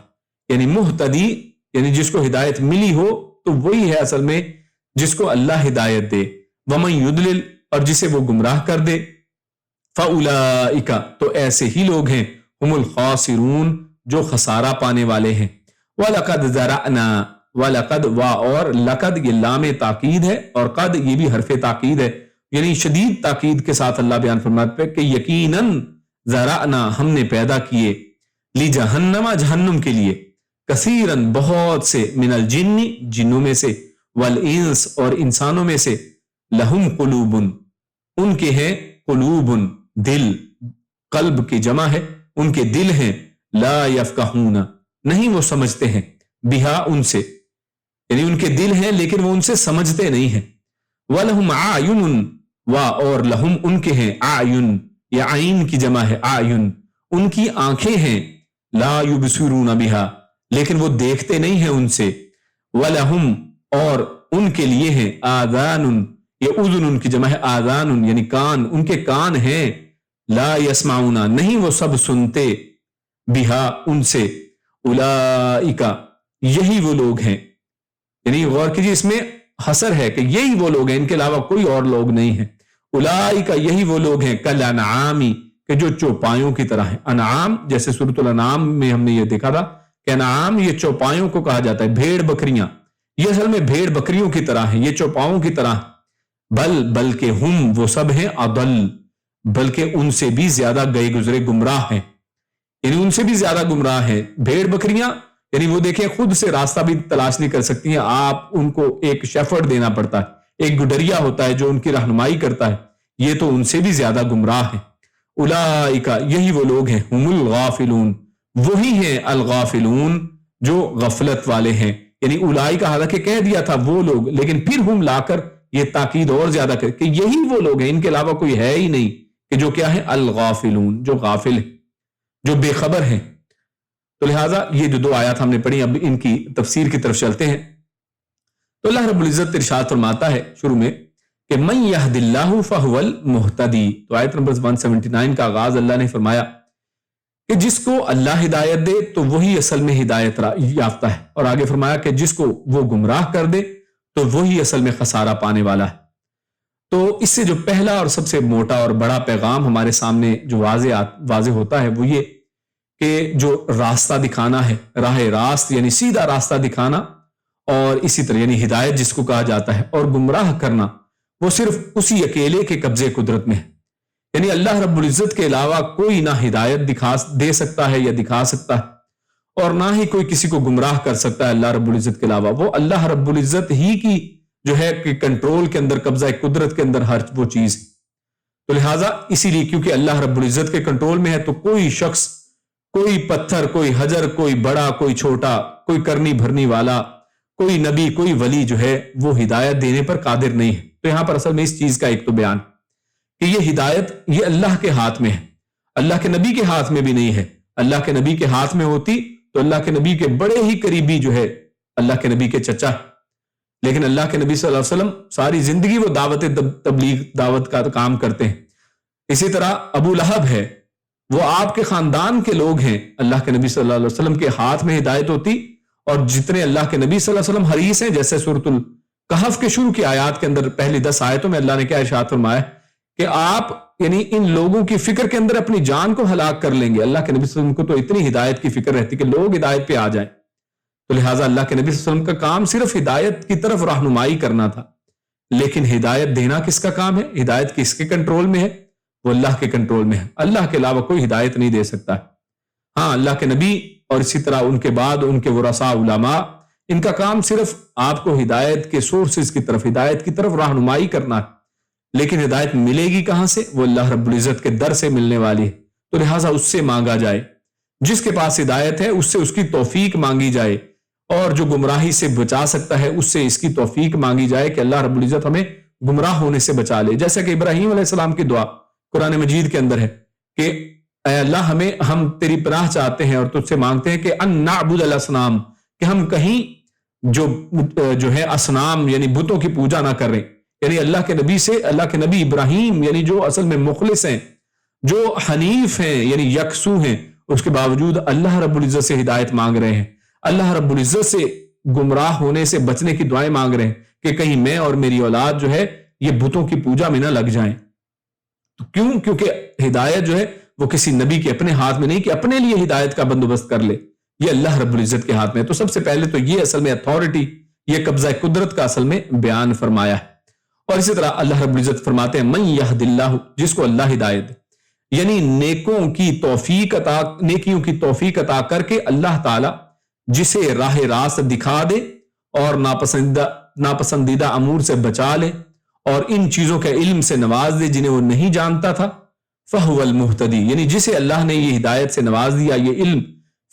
یعنی مہتدی یعنی جس کو ہدایت ملی ہو تو وہی ہے اصل میں جس کو اللہ ہدایت دے۔ ومن یضلل، اور جسے وہ گمراہ کر دے، فَأُولَئِكَ تو ایسے ہی لوگ ہیں، ہم الخاسرون جو خسارہ پانے والے ہیں۔ وَلَقَدْ ذَرَأْنَا وَلَقَدْ وا اور لقد یہ لام تاکید ہے اور قد یہ بھی حرف تاکید ہے، یعنی شدید تاکید کے ساتھ اللہ بیان فرماتے ہیں کہ یقیناً ذرأنا ہم نے پیدا کیے لی جہنم جہنم کے لیے کثیراً بہت سے من الجن جنوں میں سے والانس اور انسانوں میں سے لہم قلوب ان کے ہیں قلوب دل، قلب کی جمع ہے، ان کے دل ہیں، لا یفقہون نہیں وہ سمجھتے ہیں، بہا ان سے، یعنی ان کے دل ہیں لیکن وہ ان سے سمجھتے نہیں ہیں، وَلَهُمْ عَایُنٌ وا اور لہم ان کے ہیں اعین، یا عین کی جمع ہے اعین، ان کی آنکھیں ہیں، لا یبصرون بہا لیکن وہ دیکھتے نہیں ہیں ان سے، وَلَهُمْ اور ان کے لیے ہیں آذان، یہ اذن ان کی جمع ہے آذان یعنی کان، ان کے کان ہیں، لا یسمعون نہیں وہ سب سنتے، بہا ان سے، اولئک یہی وہ لوگ ہیں، یعنی غور کیجیے اس میں حصر ہے کہ یہی وہ لوگ ہیں، ان کے علاوہ کوئی اور لوگ نہیں ہیں، اولئک یہی وہ لوگ ہیں کالانعام کہ جو چوپایوں کی طرح ہیں، انعام جیسے سورۃ الانعام میں ہم نے یہ دیکھا تھا کہ انعام یہ چوپایوں کو کہا جاتا ہے، بھیڑ بکریاں، یہ اصل میں بھیڑ بکریوں کی طرح ہیں، یہ چوپاؤں کی طرح، بلکہ ہم وہ سب ہیں اضل بلکہ ان سے بھی زیادہ گئے گزرے گمراہ ہیں، یعنی ان سے بھی زیادہ گمراہ ہیں، بھیڑ بکریاں یعنی وہ دیکھیں خود سے راستہ بھی تلاش نہیں کر سکتی ہیں، آپ ان کو ایک شیفرڈ دینا پڑتا ہے، ایک گڈریا ہوتا ہے جو ان کی رہنمائی کرتا ہے، یہ تو ان سے بھی زیادہ گمراہ ہیں، اولئک یہی وہ لوگ ہیں، ہم الغافلون وہی ہیں الغافلون جو غفلت والے ہیں، یعنی اولئک حالانکہ کہہ دیا تھا وہ لوگ، لیکن پھر ہم لا کر یہ تاکید اور زیادہ کر کہ یہی وہ لوگ ہیں، ان کے علاوہ کوئی ہے ہی نہیں کہ جو کیا ہے الغافلون جو غافل ہیں، جو بے خبر ہیں۔ تو لہٰذا یہ جو 2 آیات ہم نے پڑھی، اب ان کی تفسیر کی طرف چلتے ہیں۔ تو اللہ رب العزت ارشاد فرماتا ہے شروع میں کہ من یہد اللہ فہو المہتدی، تو آیت نمبر 179 کا آغاز اللہ نے فرمایا کہ جس کو اللہ ہدایت دے تو وہی اصل میں ہدایت یافتہ ہے، اور آگے فرمایا کہ جس کو وہ گمراہ کر دے تو وہی اصل میں خسارہ پانے والا ہے۔ تو اس سے جو پہلا اور سب سے موٹا اور بڑا پیغام ہمارے سامنے جو واضح ہوتا ہے وہ یہ کہ جو راستہ دکھانا ہے، راہ راست یعنی سیدھا راستہ دکھانا، اور اسی طرح یعنی ہدایت جس کو کہا جاتا ہے، اور گمراہ کرنا وہ صرف اسی اکیلے کے قبضے قدرت میں ہے، یعنی اللہ رب العزت کے علاوہ کوئی نہ ہدایت دے سکتا ہے یا دکھا سکتا ہے، اور نہ ہی کوئی کسی کو گمراہ کر سکتا ہے اللہ رب العزت کے علاوہ، وہ اللہ رب العزت ہی کی جو ہے کہ کنٹرول کے اندر، قبضہ قدرت کے اندر ہر وہ چیز ہے۔ تو لہٰذا اسی لیے کیونکہ اللہ رب العزت کے کنٹرول میں ہے تو کوئی شخص، کوئی پتھر، کوئی حجر، کوئی بڑا، کوئی چھوٹا، کوئی کرنی بھرنی والا، کوئی نبی، کوئی ولی جو ہے وہ ہدایت دینے پر قادر نہیں ہے۔ تو یہاں پر اصل میں اس چیز کا ایک تو بیان کہ یہ ہدایت یہ اللہ کے ہاتھ میں ہے، اللہ کے نبی کے ہاتھ میں بھی نہیں ہے، اللہ کے نبی کے ہاتھ میں ہوتی تو اللہ کے نبی کے بڑے ہی قریبی جو ہے اللہ کے نبی کے چچا ہے، لیکن اللہ کے نبی صلی اللہ علیہ وسلم ساری زندگی وہ دعوت تبلیغ، دعوت کا کام کرتے ہیں۔ اسی طرح ابو لہب ہے، وہ آپ کے خاندان کے لوگ ہیں، اللہ کے نبی صلی اللہ علیہ وسلم کے ہاتھ میں ہدایت ہوتی، اور جتنے اللہ کے نبی صلی اللہ علیہ وسلم حریص ہیں، جیسے سورۃ الکہف کے شروع کی آیات کے اندر پہلی 10 آیتوں میں اللہ نے کیا ارشاد فرمایا کہ آپ یعنی ان لوگوں کی فکر کے اندر اپنی جان کو ہلاک کر لیں گے۔ اللہ کے نبی صلی اللہ علیہ وسلم کو تو اتنی ہدایت کی فکر رہتی کہ لوگ ہدایت پہ آ جائیں، تو لہٰذا اللہ کے نبی صلی اللہ علیہ وسلم کا کام صرف ہدایت کی طرف رہنمائی کرنا تھا، لیکن ہدایت دینا کس کا کام ہے؟ ہدایت کس کے کنٹرول میں ہے؟ وہ اللہ کے کنٹرول میں ہے، اللہ کے علاوہ کوئی ہدایت نہیں دے سکتا ہے۔ ہاں اللہ کے نبی اور اسی طرح ان کے بعد ان کے ورثاء علماء، ان کا کام صرف آپ کو ہدایت کے سورسز کی طرف، ہدایت کی طرف رہنمائی کرنا ہے، لیکن ہدایت ملے گی کہاں سے؟ وہ اللہ رب العزت کے در سے ملنے والی ہے، تو لہٰذا اس سے مانگا جائے، جس کے پاس ہدایت ہے اس سے اس کی توفیق مانگی جائے، اور جو گمراہی سے بچا سکتا ہے اس سے اس کی توفیق مانگی جائے کہ اللہ رب العزت ہمیں گمراہ ہونے سے بچا لے، جیسا کہ ابراہیم علیہ السلام کی دعا قرآن مجید کے اندر ہے کہ اے اللہ ہم تیری پناہ چاہتے ہیں اور تجھ سے مانگتے ہیں کہ ان نعبد الاصنام، کہ ہم کہیں جو ہے اصنام یعنی بتوں کی پوجا نہ کر رہے، یعنی اللہ کے نبی سے، اللہ کے نبی ابراہیم یعنی جو اصل میں مخلص ہیں، جو حنیف ہیں یعنی یکسو ہیں، اس کے باوجود اللہ رب العزت سے ہدایت مانگ رہے ہیں، اللہ رب العزت سے گمراہ ہونے سے بچنے کی دعائیں مانگ رہے ہیں کہ کہیں میں اور میری اولاد جو ہے یہ بتوں کی پوجا میں نہ لگ جائیں۔ تو کیونکہ ہدایت جو ہے وہ کسی نبی کے اپنے ہاتھ میں نہیں کہ اپنے لیے ہدایت کا بندوبست کر لے، یہ اللہ رب العزت کے ہاتھ میں ہے۔ تو سب سے پہلے تو یہ اصل میں اتھارٹی، یہ قبضہ قدرت کا اصل میں بیان فرمایا ہے۔ اور اسی طرح اللہ رب العزت فرماتے ہیں من یہد اللہ، جس کو اللہ ہدایت دے، یعنی نیکیوں کی توفیق عطا کر کے اللہ تعالی جسے راہ راست دکھا دے اور ناپسندیدہ امور سے بچا لے اور ان چیزوں کے علم سے نواز دے جنہیں وہ نہیں جانتا تھا، فہو المہتدی، یعنی جسے اللہ نے یہ ہدایت سے نواز دیا، یہ علم،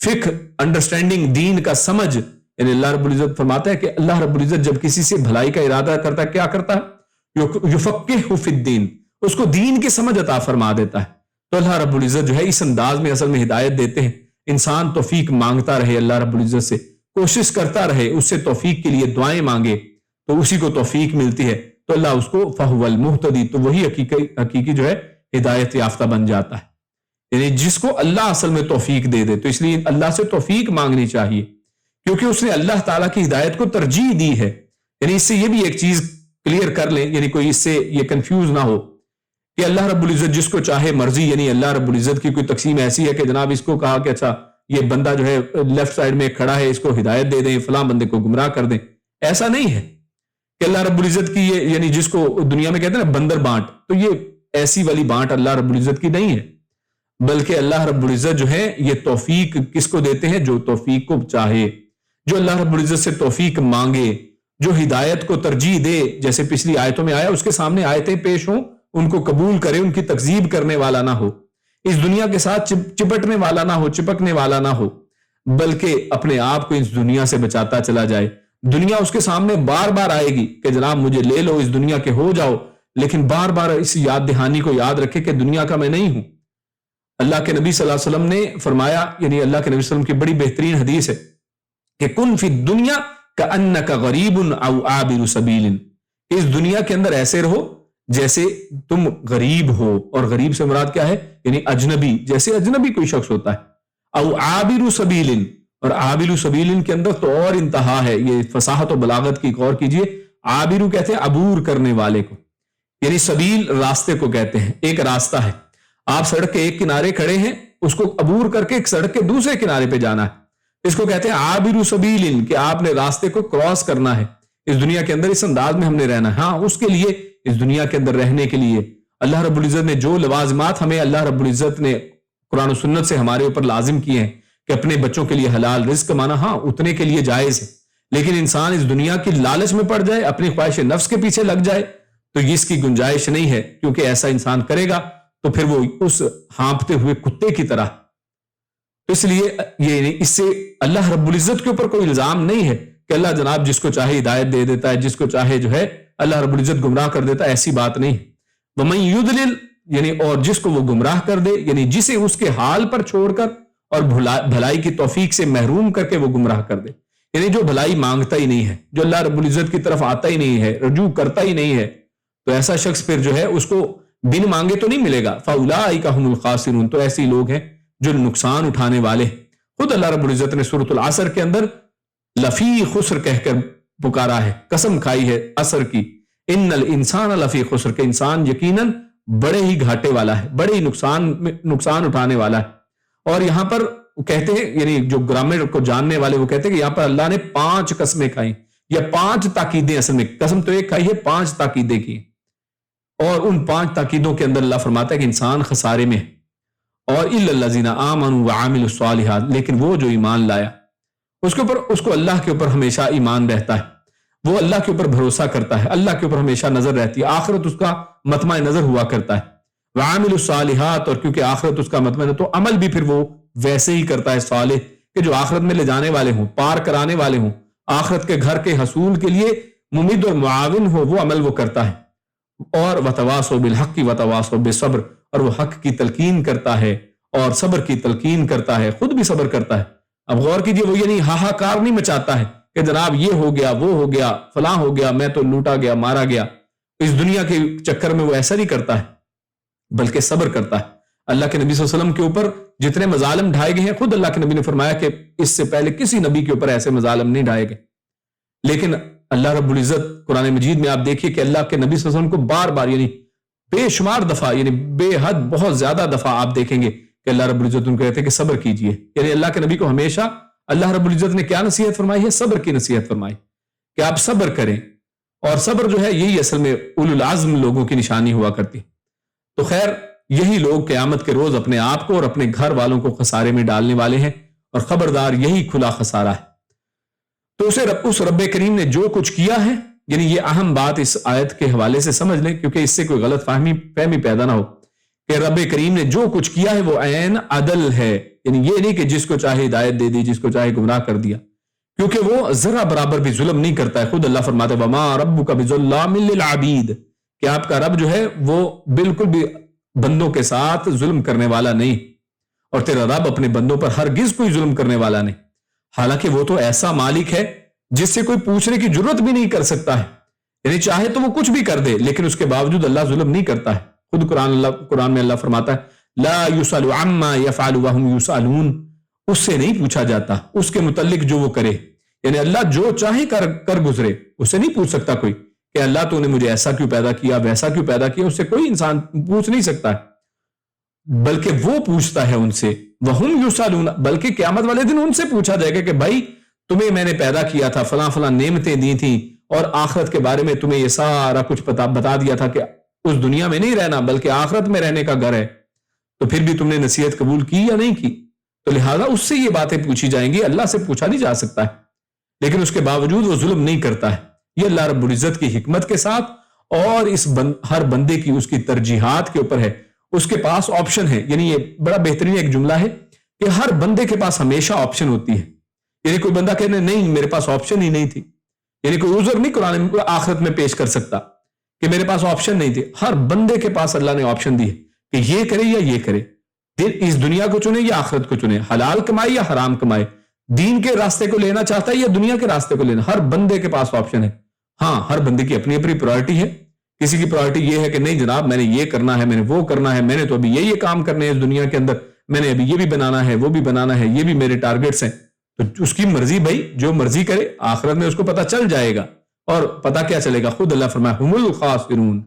فقہ، انڈرسٹینڈنگ، دین کا سمجھ، یعنی اللہ رب العزت فرماتا ہے کہ اللہ رب العزت جب کسی سے بھلائی کا ارادہ کرتا ہے کیا کرتا ہے؟ یفقہہ فی الدین، اس کو دین کی سمجھ عطا فرما دیتا ہے۔ تو اللہ رب العزت جو ہے اس انداز میں اصل میں ہدایت دیتے ہیں، انسان توفیق مانگتا رہے اللہ رب العزت سے، کوشش کرتا رہے، اس سے توفیق کے لیے دعائیں مانگے تو اسی کو توفیق ملتی ہے، تو اللہ اس کو فہو المہتدی، تو وہی حقیقی جو ہے ہدایت یافتہ بن جاتا ہے، یعنی جس کو اللہ اصل میں توفیق دے دے۔ تو اس لیے اللہ سے توفیق مانگنی چاہیے کیونکہ اس نے اللہ تعالیٰ کی ہدایت کو ترجیح دی ہے۔ یعنی اس سے یہ بھی ایک چیز کلیئر کر لیں، یعنی کوئی اس سے یہ کنفیوز نہ ہو کہ اللہ رب العزت جس کو چاہے مرضی، یعنی اللہ رب العزت کی کوئی تقسیم ایسی ہے کہ جناب اس کو کہا کہ اچھا یہ بندہ جو ہے لیفٹ سائڈ میں کھڑا ہے، اس کو ہدایت دے دیں، فلاں بندے کو گمراہ کر دیں، ایسا نہیں ہے کہ اللہ رب العزت کی یہ، یعنی جس کو دنیا میں کہتے ہیں نا بندر بانٹ، تو یہ ایسی والی بانٹ اللہ رب العزت کی نہیں ہے، بلکہ اللہ رب العزت جو ہے یہ توفیق کس کو دیتے ہیں؟ جو توفیق کو چاہے، جو اللہ رب العزت سے توفیق مانگے، جو ہدایت کو ترجیح دے، جیسے پچھلی آیتوں میں آیا، اس کے سامنے آیتیں پیش ہوں، ان کو قبول کرے، ان کی تکذیب کرنے والا نہ ہو، اس دنیا کے ساتھ چپٹنے والا نہ ہو، چپکنے والا نہ ہو، بلکہ اپنے آپ کو اس دنیا سے بچاتا چلا جائے۔ دنیا اس کے سامنے بار بار آئے گی کہ جناب مجھے لے لو، اس دنیا کے ہو جاؤ، لیکن بار بار اس یاد دہانی کو یاد رکھے کہ دنیا کا میں نہیں ہوں۔ اللہ کے نبی صلی اللہ علیہ وسلم نے فرمایا، یعنی اللہ کے نبی صلی اللہ علیہ وسلم کی بڑی بہترین حدیث ہے کہ کن فی الدنیا کأنک غریب او عابر سبیل، اس دنیا کے اندر ایسے رہو جیسے تم غریب ہو، اور غریب سے مراد کیا ہے؟ یعنی اجنبی، جیسے اجنبی کوئی شخص ہوتا ہے، او عابر سبیل، اور عابر سبیل کے اندر تو اور انتہا ہے، یہ فصاحت و بلاغت کی غور کیجئے، عابر کہتے ہیں عبور کرنے والے کو، یعنی سبیل راستے کو کہتے ہیں، ایک راستہ ہے، آپ سڑک کے ایک کنارے کھڑے ہیں، اس کو عبور کر کے ایک سڑک کے دوسرے کنارے پہ جانا ہے، اس کو کہتے ہیں عابر سبیل، کہ آپ نے راستے کو کراس کرنا ہے، اس دنیا کے اندر اس انداز میں ہم نے رہنا ہے۔ ہاں، اس کے لیے، اس دنیا کے اندر رہنے کے لیے اللہ رب العزت نے جو لوازمات ہمیں اللہ رب العزت نے قرآن و سنت سے ہمارے اوپر لازم کیے ہیں کہ اپنے بچوں کے لیے حلال رزق کمانا، ہاں اتنے کے لیے جائز ہے، لیکن انسان اس دنیا کی لالچ میں پڑ جائے، اپنی خواہش نفس کے پیچھے لگ جائے تو اس کی گنجائش نہیں ہے، کیونکہ ایسا انسان کرے گا تو پھر وہ اس ہانپتے ہوئے کتے کی طرح۔ اس لیے یہ اس سے اللہ رب العزت کے اوپر کوئی الزام نہیں ہے کہ اللہ جناب جس کو چاہے ہدایت دے دیتا ہے، جس کو چاہے جو ہے اللہ رب العزت گمراہ کر دیتا ہے، ایسی بات نہیں ہے۔ وَمَن يُضْلِلْ، یعنی اور جس کو وہ گمراہ کر دے، یعنی جسے اس کے حال پر چھوڑ کر اور بھلائی کی توفیق سے محروم کر کے وہ گمراہ کر دے، یعنی جو بھلائی مانگتا ہی نہیں ہے، جو اللہ رب العزت کی طرف آتا ہی نہیں ہے، رجوع کرتا ہی نہیں ہے، تو ایسا شخص پھر جو ہے اس کو بن مانگے تو نہیں ملے گا۔ فَأُولَٰئِکَ هُمُ الْخَاسِرُونَ، تو ایسی لوگ ہیں جو نقصان اٹھانے والے ہیں۔ خود اللہ رب العزت نے سورۃ العصر کے اندر لفی خسر کہہ کر پکارا ہے، قسم کھائی ہے عصر کی، ان الانسان لفی خسر، کہ انسان یقیناً بڑے ہی گھاٹے والا ہے، بڑے ہی نقصان اٹھانے والا ہے۔ اور یہاں پر کہتے ہیں، یعنی جو گرامر کو جاننے والے وہ کہتے ہیں کہ یہاں پر اللہ نے 5 قسمیں کھائیں، یا 5 تاکیدیں، اصل میں قسم تو ایک کھائی ہے، 5 تاکیدیں کی، اور ان 5 تاکیدوں کے اندر اللہ فرماتا ہے کہ انسان خسارے میں ہے۔ اور الا الذین آمنوا وعملوا الصالحات، لیکن وہ جو ایمان لایا، اس کو اللہ کے اوپر ہمیشہ ایمان رہتا ہے، وہ اللہ کے اوپر بھروسہ کرتا ہے، اللہ کے اوپر ہمیشہ نظر رہتی ہے، آخرت اس کا مطمع نظر ہوا کرتا ہے۔ وعملوا الصالحات، اور کیونکہ آخرت اس کا مطمع ہے تو عمل بھی پھر وہ ویسے ہی کرتا ہے صالح، کہ جو آخرت میں لے جانے والے ہوں، پار کرانے والے ہوں، آخرت کے گھر کے حصول کے لیے ممید اور معاون ہو، وہ عمل وہ کرتا ہے۔ اور وتواصوا بالحق وتواصوا بالصبر، اور وہ حق کی تلقین کرتا ہے اور صبر کی تلقین کرتا ہے، خود بھی صبر کرتا ہے۔ اب غور کیجئے، وہ یعنی ہاہاکار نہیں مچاتا ہے کہ جناب یہ ہو گیا، وہ ہو گیا، فلاں ہو گیا، میں تو لوٹا گیا، مارا گیا، اس دنیا کے چکر میں وہ ایسا نہیں کرتا ہے، بلکہ صبر کرتا ہے۔ اللہ کے نبی صلی اللہ علیہ وسلم کے اوپر جتنے مظالم ڈھائے گئے ہیں، خود اللہ کے نبی نے فرمایا کہ اس سے پہلے کسی نبی کے اوپر ایسے مظالم نہیں ڈھائے گئے، لیکن اللہ رب العزت قرآن مجید میں آپ دیکھیے کہ اللہ کے نبی صلی اللہ علیہ وسلم کو بار بار، یعنی بے شمار دفعہ، یعنی بے حد بہت زیادہ دفعہ آپ دیکھیں گے کہ اللہ رب العزت ان کو کہتے ہیں کہ صبر کیجئے، یعنی اللہ کے نبی کو ہمیشہ اللہ رب العزت نے کیا نصیحت فرمائی ہے؟ صبر کی نصیحت فرمائی کہ آپ صبر کریں، اور صبر جو ہے یہی اصل میں اولو العزم لوگوں کی نشانی ہوا کرتی. تو خیر یہی لوگ قیامت کے روز اپنے آپ کو اور اپنے گھر والوں کو خسارے میں ڈالنے والے ہیں، اور خبردار یہی کھلا خسارہ ہے. تو اس رب کریم نے جو کچھ کیا ہے، یعنی یہ اہم بات اس آیت کے حوالے سے سمجھ لیں کیونکہ اس سے کوئی غلط فہمی پیدا نہ ہو، کہ رب کریم نے جو کچھ کیا ہے وہ عین عدل ہے. یعنی یہ نہیں کہ جس کو چاہے ہدایت دے دی، جس کو چاہے گمراہ کر دیا، کیونکہ وہ ذرا برابر بھی ظلم نہیں کرتا ہے. خود اللہ فرماتا ہے وَمَا رَبُّكَ بِظَلَّامٍ لِّلْعَبِيدِ، کہ آپ کا رب جو ہے وہ بالکل بھی بندوں کے ساتھ ظلم کرنے والا نہیں، اور تیرا رب اپنے بندوں پر ہرگز کوئی ظلم کرنے والا نہیں. حالانکہ وہ تو ایسا مالک ہے جس سے کوئی پوچھنے کی ضرورت بھی نہیں کر سکتا ہے، یعنی چاہے تو وہ کچھ بھی کر دے لیکن اس کے باوجود اللہ ظلم نہیں کرتا ہے. خود قرآن میں اللہ فرماتا ہے لا يسأل عما يفعل وهم يسألون، اس سے نہیں پوچھا جاتا اس کے متعلق جو وہ کرے. یعنی اللہ جو چاہے کر گزرے، اس سے نہیں پوچھ سکتا کوئی کہ اللہ تو نے مجھے ایسا کیوں پیدا کیا، ویسا کیوں پیدا کیا، اس سے کوئی انسان پوچھ نہیں سکتا ہے، بلکہ وہ پوچھتا ہے ان سے. وَهُمْ يُسْأَلُونَ، بلکہ قیامت والے دن ان سے پوچھا جائے گا کہ بھائی تمہیں میں نے پیدا کیا تھا، فلاں فلاں نعمتیں دی تھیں، اور آخرت کے بارے میں تمہیں یہ سارا کچھ بتا دیا تھا کہ اس دنیا میں نہیں رہنا بلکہ آخرت میں رہنے کا گھر ہے، تو پھر بھی تم نے نصیحت قبول کی یا نہیں کی؟ تو لہٰذا اس سے یہ باتیں پوچھی جائیں گی. اللہ سے پوچھا نہیں جا سکتا ہے، لیکن اس کے باوجود وہ ظلم نہیں کرتا ہے. یہ اللہ رب العزت کی حکمت کے ساتھ اور ہر بندے کی اس کی ترجیحات کے اوپر ہے. اس کے پاس آپشن ہے. یعنی یہ بڑا بہترین ایک جملہ ہے کہ ہر بندے کے پاس ہمیشہ آپشن ہوتی ہے. یعنی کوئی بندہ کہنے نہیں میرے پاس آپشن ہی نہیں تھی، یعنی کوئی عذر نہیں قرآن میں آخرت میں پیش کر سکتا کہ میرے پاس آپشن نہیں تھی. ہر بندے کے پاس اللہ نے آپشن دی ہے کہ یہ کرے یا یہ کرے، اس دنیا کو چنے یا آخرت کو چنے، حلال کمائے یا حرام کمائے، دین کے راستے کو لینا چاہتا ہے یا دنیا کے راستے کو لینا. ہر بندے کے پاس آپشن ہے. ہاں ہر بندے کی اپنی اپنی پرائرٹی ہے. کسی کی پرائرٹی یہ ہے کہ نہیں جناب میں نے یہ کرنا ہے، میں نے وہ کرنا ہے، میں نے تو ابھی یہ کام کرنے ہیں اس دنیا کے اندر، میں نے ابھی یہ بھی بنانا ہے، وہ بھی بنانا ہے، یہ بھی میرے ٹارگٹس ہیں. تو اس کی مرضی بھائی، جو مرضی کرے، آخرت میں اس کو پتہ چل جائے گا. اور پتہ کیا چلے گا؟ خود اللہ فرمایا ہم الخاسرون،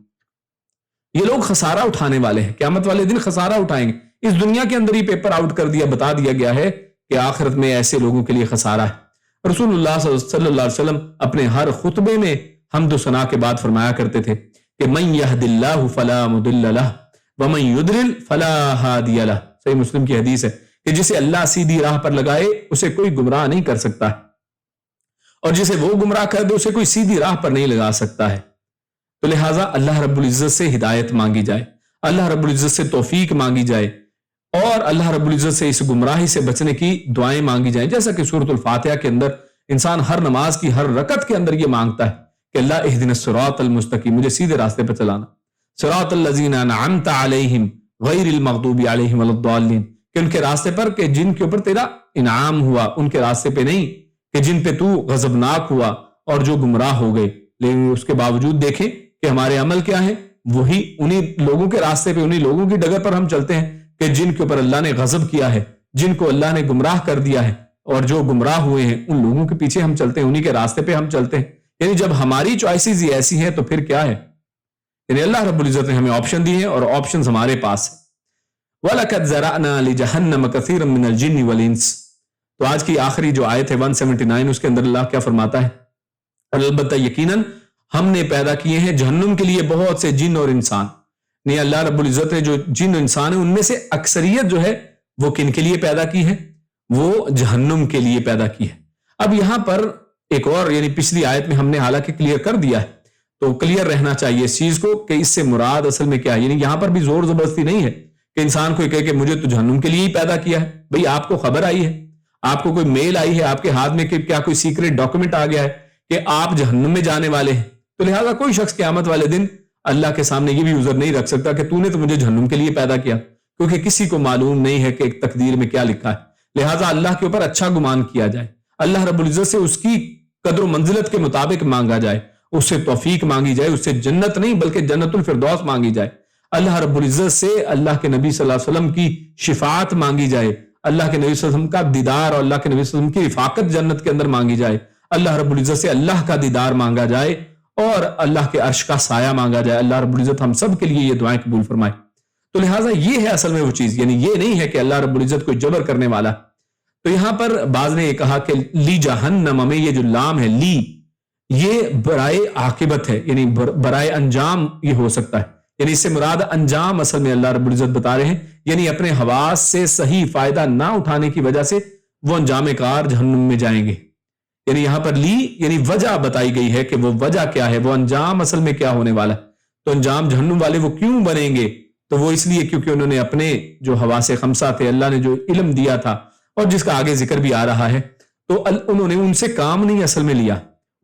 یہ لوگ خسارہ اٹھانے والے ہیں. قیامت والے دن خسارہ اٹھائیں گے. اس دنیا کے اندر ہی پیپر آؤٹ کر دیا، بتا دیا گیا ہے کہ آخرت میں ایسے لوگوں کے لیے خسارہ ہے. رسول اللہ صلی اللہ علیہ وسلم اپنے ہر خطبے میں حمد و ثنا کے بعد فرمایا کرتے تھے کہ من یہد اللہ فلا مضل لہ ومن یضلل فلا ہادی لہ. صحیح مسلم کی حدیث ہے کہ جسے اللہ سیدھی راہ پر لگائے اسے کوئی گمراہ نہیں کر سکتا، اور جسے وہ گمراہ کر دے اسے کوئی سیدھی راہ پر نہیں لگا سکتا ہے. تو لہٰذا اللہ رب العزت سے ہدایت مانگی جائے، اللہ رب العزت سے توفیق مانگی جائے، اور اللہ رب العزت سے اس گمراہی سے بچنے کی دعائیں مانگی جائیں. جیسا کہ سورۃ الفاتحہ کے اندر انسان ہر نماز کی ہر رکعت کے اندر یہ مانگتا ہے کہ اللہ اہدنا الصراط المستقیم، مجھے سیدھے راستے پر چلانا. صراط الذین انعمت علیہم غیر المغضوب علیہم ولا الضالین، کہ ان کے راستے پر کہ جن کے اوپر تیرا انعام ہوا، ان کے راستے پہ نہیں کہ جن پہ تو غضبناک ہوا اور جو گمراہ ہو گئے. لیکن اس کے باوجود دیکھیں کہ ہمارے عمل کیا ہے، وہی انہی لوگوں کے راستے پہ، انہی لوگوں کی ڈگر پر ہم چلتے ہیں کہ جن کے اوپر اللہ نے غضب کیا ہے، جن کو اللہ نے گمراہ کر دیا ہے، اور جو گمراہ ہوئے ہیں ان لوگوں کے پیچھے ہم چلتے ہیں، انہی کے راستے پہ ہم چلتے ہیں. یعنی جب ہماری چوائسز ہی ایسی ہیں تو پھر کیا ہے؟ یعنی اللہ رب العزت نے ہمیں آپشن دیے ہیں اور آپشنز ہمارے پاس ہیں. وَلَقَدْ زَرَعْنَا لِجَهَنَّمَ كَثِيرًا مِّنَ الْجِنِّ وَالْإِنسِ. تو آج کی آخری جو آیت ہے 179، اس کے اندر اللہ کیا فرماتا ہے؟ البتہ یقیناً ہم نے پیدا کیے ہیں جہنم کے لیے بہت سے جن اور انسان. نہیں، اللہ رب العزت نے جو جن انسان ہیں ان میں سے اکثریت جو ہے وہ کن کے لیے پیدا کی ہے؟ وہ جہنم کے لیے پیدا کی ہے. اب یہاں پر ایک اور، یعنی پچھلی آیت میں ہم نے حالانکہ کلیئر کر دیا ہے، تو کلیئر رہنا چاہیے اس چیز کو کہ اس سے مراد اصل میں کیا ہے. یعنی یہاں پر بھی زور زبردستی نہیں ہے کہ انسان کو کہے کہ مجھے تو جہنم کے لیے ہی پیدا کیا ہے. بھئی آپ کو خبر آئی ہے، آپ کو کوئی میل آئی ہے، آپ کے ہاتھ میں کہ کیا کوئی سیکریٹ ڈاکومنٹ آ گیا ہے کہ آپ جہنم میں جانے والے ہیں. تو لہٰذا کوئی شخص قیامت والے دن اللہ کے سامنے یہ بھی عذر نہیں رکھ سکتا کہ تو نے تو مجھے جہنم کے لیے پیدا کیا، کیونکہ کسی کو معلوم نہیں ہے کہ ایک تقدیر میں کیا لکھا ہے. لہٰذا اللہ کے اوپر اچھا گمان کیا جائے، اللہ رب العزت سے اس کی قدر و منزلت کے مطابق مانگا جائے، اس سے توفیق مانگی جائے، اس سے جنت نہیں بلکہ جنت الفردوس مانگی جائے. اللہ رب العزت سے اللہ کے نبی صلی اللہ علیہ وسلم کی شفاعت مانگی جائے، اللہ کے نبی صلی اللہ علیہ وسلم کا دیدار اور اللہ کے نبی صلی اللہ علیہ وسلم کی رفاقت جنت کے اندر مانگی جائے. اللہ رب العزت سے اللہ کا دیدار مانگا جائے اور اللہ کے عرش کا سایہ مانگا جائے. اللہ رب العزت ہم سب کے لیے یہ دعائیں قبول فرمائے. تو لہٰذا یہ ہے اصل میں وہ چیز، یعنی یہ نہیں ہے کہ اللہ رب العزت کوئی جبر کرنے والا. تو یہاں پر بعض نے یہ کہا کہ لی جہنم میں یہ جو لام ہے لی، یہ برائے عاقبت ہے، یعنی برائے انجام یہ ہو سکتا ہے، یعنی اس سے مراد انجام اصل میں اللہ رب العزت بتا رہے ہیں، یعنی اپنے حواس سے صحیح فائدہ نہ اٹھانے کی وجہ سے وہ انجام کار جہنم میں جائیں گے۔ یعنی یہاں پر لی یعنی وجہ بتائی گئی ہے کہ وہ وجہ کیا ہے، وہ انجام اصل میں کیا ہونے والا ہے۔ تو انجام جہنم والے وہ کیوں بنیں گے؟ تو وہ اس لیے کیونکہ انہوں نے اپنے جو حواس خمسہ تھے، اللہ نے جو علم دیا تھا اور جس کا آگے ذکر بھی آ رہا ہے، تو انہوں نے ان سے کام نہیں اصل میں لیا،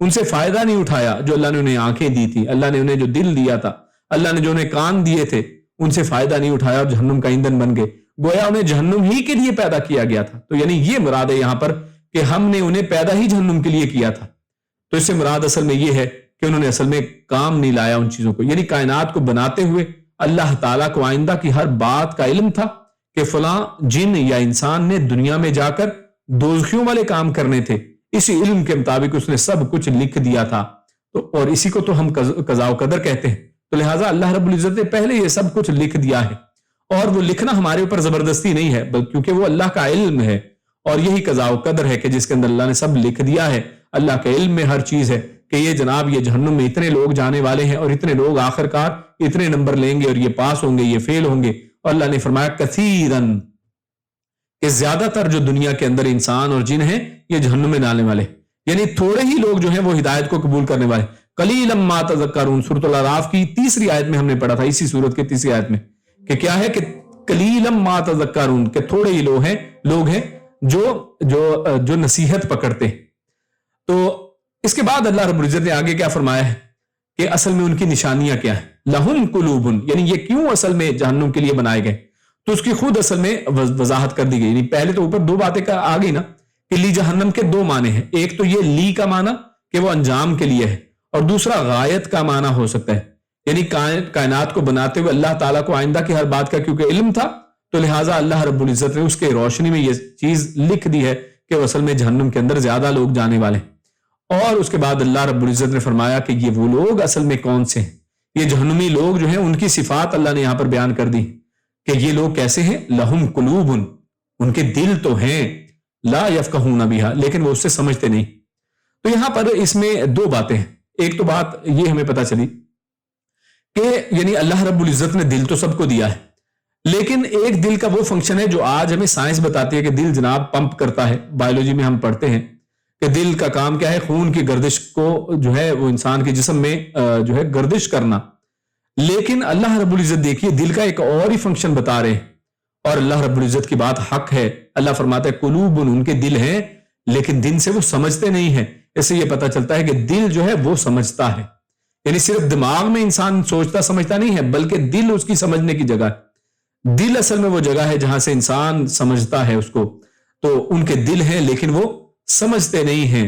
ان سے فائدہ نہیں اٹھایا۔ جو اللہ نے انہیں آنکھیں دی تھی، اللہ نے انہیں جو دل دیا تھا، اللہ نے جو انہیں کان دیے تھے، ان سے فائدہ نہیں اٹھایا اور جہنم کا ایندھن بن گئے، گویا انہیں جہنم ہی کے لیے پیدا کیا گیا تھا۔ تو یعنی یہ مراد ہے یہاں پر کہ ہم نے انہیں پیدا ہی جہنم کے لیے کیا تھا۔ تو اس سے مراد اصل میں یہ ہے کہ انہوں نے اصل میں کام نہیں لایا ان چیزوں کو، یعنی کائنات کو بناتے ہوئے اللہ تعالیٰ کو آئندہ کی ہر بات کا علم تھا کہ فلاں جن یا انسان نے دنیا میں جا کر دوزخیوں والے کام کرنے تھے، اسی علم کے مطابق اس نے سب کچھ لکھ دیا تھا۔ تو اور اسی کو تو ہم قضاء و قدر کہتے ہیں۔ تو لہٰذا اللہ رب العزت نے پہلے یہ سب کچھ لکھ دیا ہے، اور وہ لکھنا ہمارے اوپر زبردستی نہیں ہے، کیونکہ وہ اللہ کا علم ہے، اور یہی قضاء و قدر ہے کہ جس کے اندر اللہ نے سب لکھ دیا ہے۔ اللہ کے علم میں ہر چیز ہے کہ یہ جناب یہ جہنم میں اتنے لوگ جانے والے ہیں، اور اتنے لوگ آخر کار اتنے نمبر لیں گے، اور یہ پاس ہوں گے، یہ فیل ہوں گے۔ اور اللہ نے فرمایا کثیرن، کہ زیادہ تر جو دنیا کے اندر انسان اور جن ہیں یہ جہنم میں ڈالنے والے، یعنی تھوڑے ہی لوگ جو ہیں وہ ہدایت کو قبول کرنے والے۔ قلیلا ما تذکرون، سورۃ الاعراف کی تیسری آیت میں ہم نے پڑھا تھا، اسی سورت کی تیسری آیت میں، کہ کیا ہے کہ قلیلا ما تذکرون، کہ تھوڑے ہی لوگ ہیں جو نصیحت پکڑتے ہیں۔ تو اس کے بعد اللہ رب العزت نے آگے کیا فرمایا ہے کہ اصل میں ان کی نشانیاں کیا ہیں؟ لہم قلوب، یعنی یہ کیوں اصل میں جہنم کے لیے بنائے گئے، تو اس کی خود اصل میں وضاحت کر دی گئی۔ یعنی پہلے تو اوپر دو باتیں آ گئی نا، کہ لی جہنم کے دو معنی ہیں، ایک تو یہ لی کا معنی کہ وہ انجام کے لیے ہے، اور دوسرا غایت کا معنی ہو سکتا ہے، یعنی کائنات کو بناتے ہوئے اللہ تعالیٰ کو آئندہ کی ہر بات کا کیونکہ علم تھا، تو لہٰذا اللہ رب العزت نے اس کے روشنی میں یہ چیز لکھ دی ہے کہ وہ اصل میں جہنم کے اندر زیادہ لوگ جانے والے ہیں۔ اور اس کے بعد اللہ رب العزت نے فرمایا کہ یہ وہ لوگ اصل میں کون سے ہیں، یہ جہنمی لوگ جو ہیں ان کی صفات اللہ نے یہاں پر بیان کر دی کہ یہ لوگ کیسے ہیں۔ لہم قلوب، ان کے دل تو ہیں، لا یفقہون بہا، لیکن وہ اس سے سمجھتے نہیں۔ تو یہاں پر اس میں دو باتیں ہیں۔ ایک تو بات یہ ہمیں پتہ چلی کہ یعنی اللہ رب العزت نے دل تو سب کو دیا ہے، لیکن ایک دل کا وہ فنکشن ہے جو آج ہمیں سائنس بتاتی ہے کہ دل جناب پمپ کرتا ہے۔ بایولوجی میں ہم پڑھتے ہیں کہ دل کا کام کیا ہے، خون کی گردش کو جو ہے وہ انسان کے جسم میں جو ہے گردش کرنا۔ لیکن اللہ رب العزت دیکھیے دل کا ایک اور ہی فنکشن بتا رہے ہیں، اور اللہ رب العزت کی بات حق ہے۔ اللہ فرماتا ہے قلوب، ان کے دل ہیں لیکن دل سے وہ سمجھتے نہیں ہیں۔ اس سے یہ پتہ چلتا ہے کہ دل جو ہے وہ سمجھتا ہے، یعنی صرف دماغ میں انسان سوچتا سمجھتا نہیں ہے، بلکہ دل اس کی سمجھنے کی جگہ ہے۔ دل اصل میں وہ جگہ ہے جہاں سے انسان سمجھتا ہے اس کو۔ تو ان کے دل ہیں لیکن وہ سمجھتے نہیں ہیں۔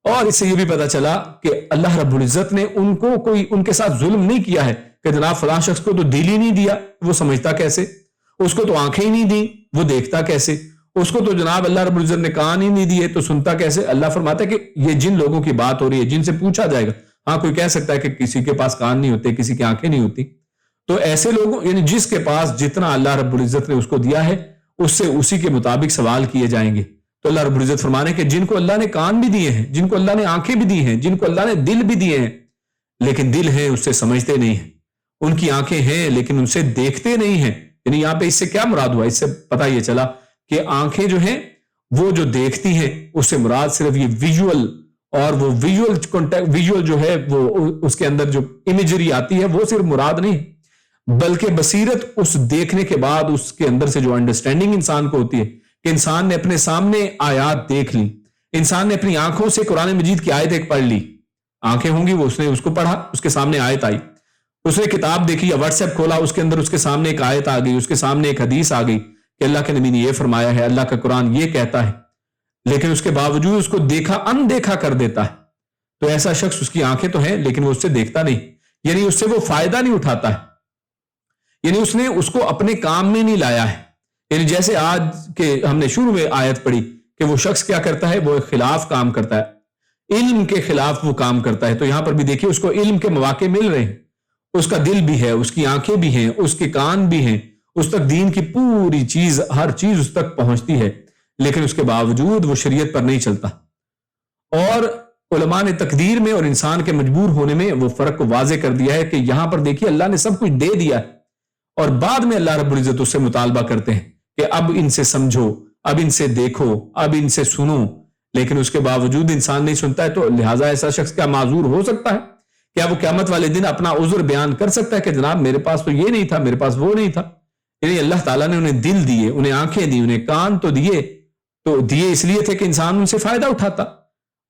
اور اس سے یہ بھی پتا چلا کہ اللہ رب العزت نے ان کے ساتھ ظلم نہیں کیا ہے کہ جناب فلاں شخص کو تو دل ہی نہیں دیا، وہ سمجھتا کیسے؟ اس کو تو آنکھیں ہی نہیں دی، وہ دیکھتا کیسے؟ اس کو تو جناب اللہ رب العزت نے کان ہی نہیں دیے، تو سنتا کیسے؟ اللہ فرماتا ہے کہ یہ جن لوگوں کی بات ہو رہی ہے، جن سے پوچھا جائے گا، ہاں کوئی کہہ سکتا ہے کہ کسی کے پاس کان نہیں ہوتے، کسی کی آنکھیں نہیں ہوتی، تو ایسے لوگوں یعنی جس کے پاس جتنا اللہ رب العزت نے اس کو دیا ہے اس سے اسی کے مطابق سوال کیے جائیں گے۔ تو اللہ رب العزت فرمانے کہ جن کو اللہ نے کان بھی دیے ہیں، جن کو اللہ نے آنکھیں بھی دی ہیں، جن کو اللہ نے دل بھی دیے ہیں، لیکن دل ہیں اس سے سمجھتے نہیں ہیں، ان کی آنکھیں ہیں لیکن ان سے دیکھتے نہیں ہیں۔ یعنی یہاں پہ اس سے کیا مراد ہوا؟ اس سے پتہ یہ چلا کہ آنکھیں جو ہیں وہ جو دیکھتی ہیں اس سے مراد صرف یہ ویژول، اور وہ ویژول جو ہے وہ اس کے اندر جو امیجری آتی ہے وہ صرف مراد نہیں، بلکہ بصیرت اس دیکھنے کے بعد اس کے اندر سے جو انڈرسٹینڈنگ انسان کو ہوتی ہے کہ انسان نے اپنے سامنے آیات دیکھ لی، انسان نے اپنی آنکھوں سے قرآن مجید کی آیت ایک پڑھ لی، آنکھیں ہوں گی وہ اس نے اس کو پڑھا، اس کے سامنے آیت آئی، اس نے کتاب دیکھی یا واٹس ایپ کھولا، اس کے اندر اس کے سامنے ایک آیت آ گئی، اس کے سامنے ایک حدیث آ گئی کہ اللہ کے نبی نے یہ فرمایا ہے، اللہ کا قرآن یہ کہتا ہے، لیکن اس کے باوجود اس کو دیکھا اندیکھا کر دیتا ہے، تو ایسا شخص اس کی آنکھیں تو ہیں لیکن وہ اس سے دیکھتا نہیں، یعنی اس سے وہ فائدہ نہیں اٹھاتا ہے، یعنی اس نے اس کو اپنے کام میں نہیں لایا ہے۔ یعنی جیسے آج کے ہم نے شروع میں آیت پڑھی کہ وہ شخص کیا کرتا ہے، وہ خلاف کام کرتا ہے، علم کے خلاف وہ کام کرتا ہے۔ تو یہاں پر بھی دیکھیے اس کو علم کے مواقع مل رہے ہیں، اس کا دل بھی ہے، اس کی آنکھیں بھی ہیں، اس کے کان بھی ہیں، اس تک دین کی پوری چیز، ہر چیز اس تک پہنچتی ہے، لیکن اس کے باوجود وہ شریعت پر نہیں چلتا. اور علماء نے تقدیر میں اور انسان کے مجبور ہونے میں وہ فرق کو واضح کر دیا ہے کہ یہاں پر دیکھیے اللہ نے سب کچھ دے دیا ہے اور بعد میں اللہ رب العزت اس سے مطالبہ کرتے ہیں کہ اب ان سے سمجھو، اب ان سے دیکھو، اب ان سے سنو، لیکن اس کے باوجود انسان نہیں سنتا ہے. تو لہٰذا ایسا شخص کیا معذور ہو سکتا ہے؟ کیا وہ قیامت والے دن اپنا عذر بیان کر سکتا ہے کہ جناب میرے پاس تو یہ نہیں تھا، میرے پاس وہ نہیں تھا؟ یعنی اللہ تعالیٰ نے انہیں دل دیے، انہیں آنکھیں دی، انہیں کان تو دیے اس لیے تھے کہ انسان ان سے فائدہ اٹھاتا،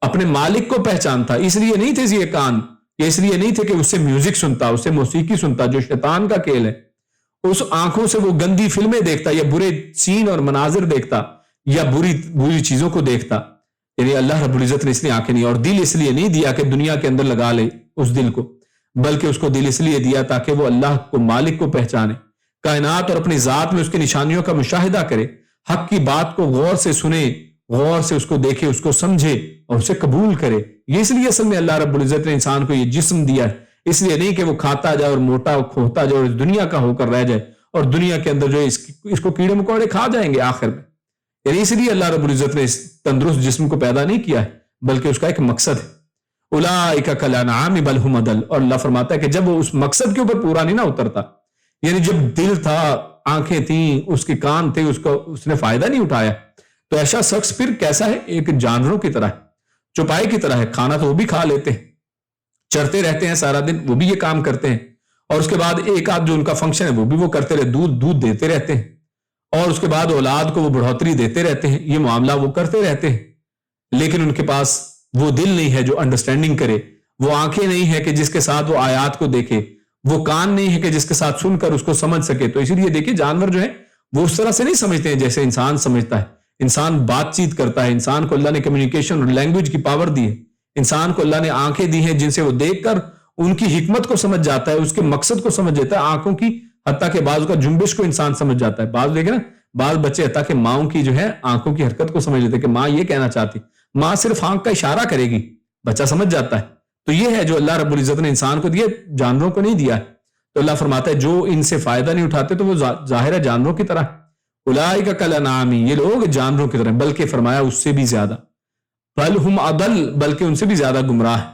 اپنے مالک کو پہچانتا. اس لیے نہیں تھے یہ کان، یہ اس لیے نہیں تھے کہ اس سے میوزک سنتا، اس سے موسیقی سنتا جو شیطان کا کھیل ہے. اس آنکھوں سے وہ گندی فلمیں دیکھتا یا برے سین اور مناظر دیکھتا یا بری چیزوں کو دیکھتا. یعنی اللہ رب العزت نے اس لیے آنکھیں نہیں، اور دل اس لیے نہیں دیا کہ دنیا کے اندر لگا لے اس دل کو، بلکہ اس کو دل اس لیے دیا تاکہ وہ اللہ کو مالک کو پہچانے، کائنات اور اپنی ذات میں اس کی نشانیوں کا مشاہدہ کرے، حق کی بات کو غور سے سنے، غور سے اس کو دیکھے، اس کو سمجھے اور اسے قبول کرے. یہ اس لیے اصل میں اللہ رب العزت نے انسان کو یہ جسم دیا ہے، اس لیے نہیں کہ وہ کھاتا جائے اور موٹا کھوتا جائے اور اس دنیا کا ہو کر رہ جائے اور دنیا کے اندر جو ہے اس کو کیڑے مکوڑے کھا جائیں گے آخر میں. یعنی اس لیے اللہ رب العزت نے اس تندرست جسم کو پیدا نہیں کیا ہے، بلکہ اس کا ایک مقصد ہے. اولئک کالانعام بل هم اضل. اور اللہ فرماتا ہے کہ جب وہ اس مقصد کے اوپر پورا نہیں نہ اترتا، یعنی جب دل تھا، آنکھیں تھیں، اس کے کان تھے، اس نے فائدہ نہیں اٹھایا، تو ایسا شخص پھر کیسا ہے؟ ایک جانوروں کی طرح ہے، چوپائے کی طرح ہے. کھانا تو وہ بھی کھا لیتے ہیں، چرتے رہتے ہیں سارا دن، وہ بھی یہ کام کرتے ہیں، اور اس کے بعد ایک آدھ جو ان کا فنکشن ہے وہ بھی وہ کرتے رہتے، دودھ دیتے رہتے ہیں، اور اس کے بعد اولاد کو وہ بڑھوتری دیتے رہتے ہیں، یہ معاملہ وہ کرتے رہتے ہیں. لیکن ان کے پاس وہ دل نہیں ہے جو انڈرسٹینڈنگ کرے، وہ آنکھیں نہیں ہے کہ جس کے ساتھ وہ آیات کو دیکھے، وہ کان نہیں ہے کہ جس کے ساتھ سن کر اس کو سمجھ سکے. تو اسی لیے دیکھیں جانور جو ہے وہ اس طرح سے نہیں سمجھتے ہیں جیسے انسان سمجھتا ہے. انسان بات چیت کرتا ہے، انسان کو اللہ نے کمیونیکیشن اور لینگویج کی پاور دی ہے، انسان کو اللہ نے آنکھیں دی ہیں جن سے وہ دیکھ کر ان کی حکمت کو سمجھ جاتا ہے، اس کے مقصد کو سمجھ جاتا ہے. آنکھوں کی حتیٰ کہ بعض کا جنبش کو انسان سمجھ جاتا ہے. بعض دیکھیں نا، بعض بچے حتیٰ کہ ماؤں کی جو ہے آنکھوں کی حرکت کو سمجھ لیتے کہ ماں یہ کہنا چاہتی، ماں صرف آنکھ کا اشارہ کرے گی، بچہ سمجھ جاتا ہے. تو یہ ہے جو اللہ رب العزت نے انسان کو دیا، جانوروں کو نہیں دیا ہے. تو اللہ فرماتا ہے جو ان سے فائدہ نہیں اٹھاتے تو وہ ظاہر ہے جانوروں کی طرح. اولئک کالانعام، یہ لوگ جانوروں کی طرح، بلکہ فرمایا اس سے بھی زیادہ، بل ہم اضل، بلکہ ان سے بھی زیادہ گمراہ ہیں،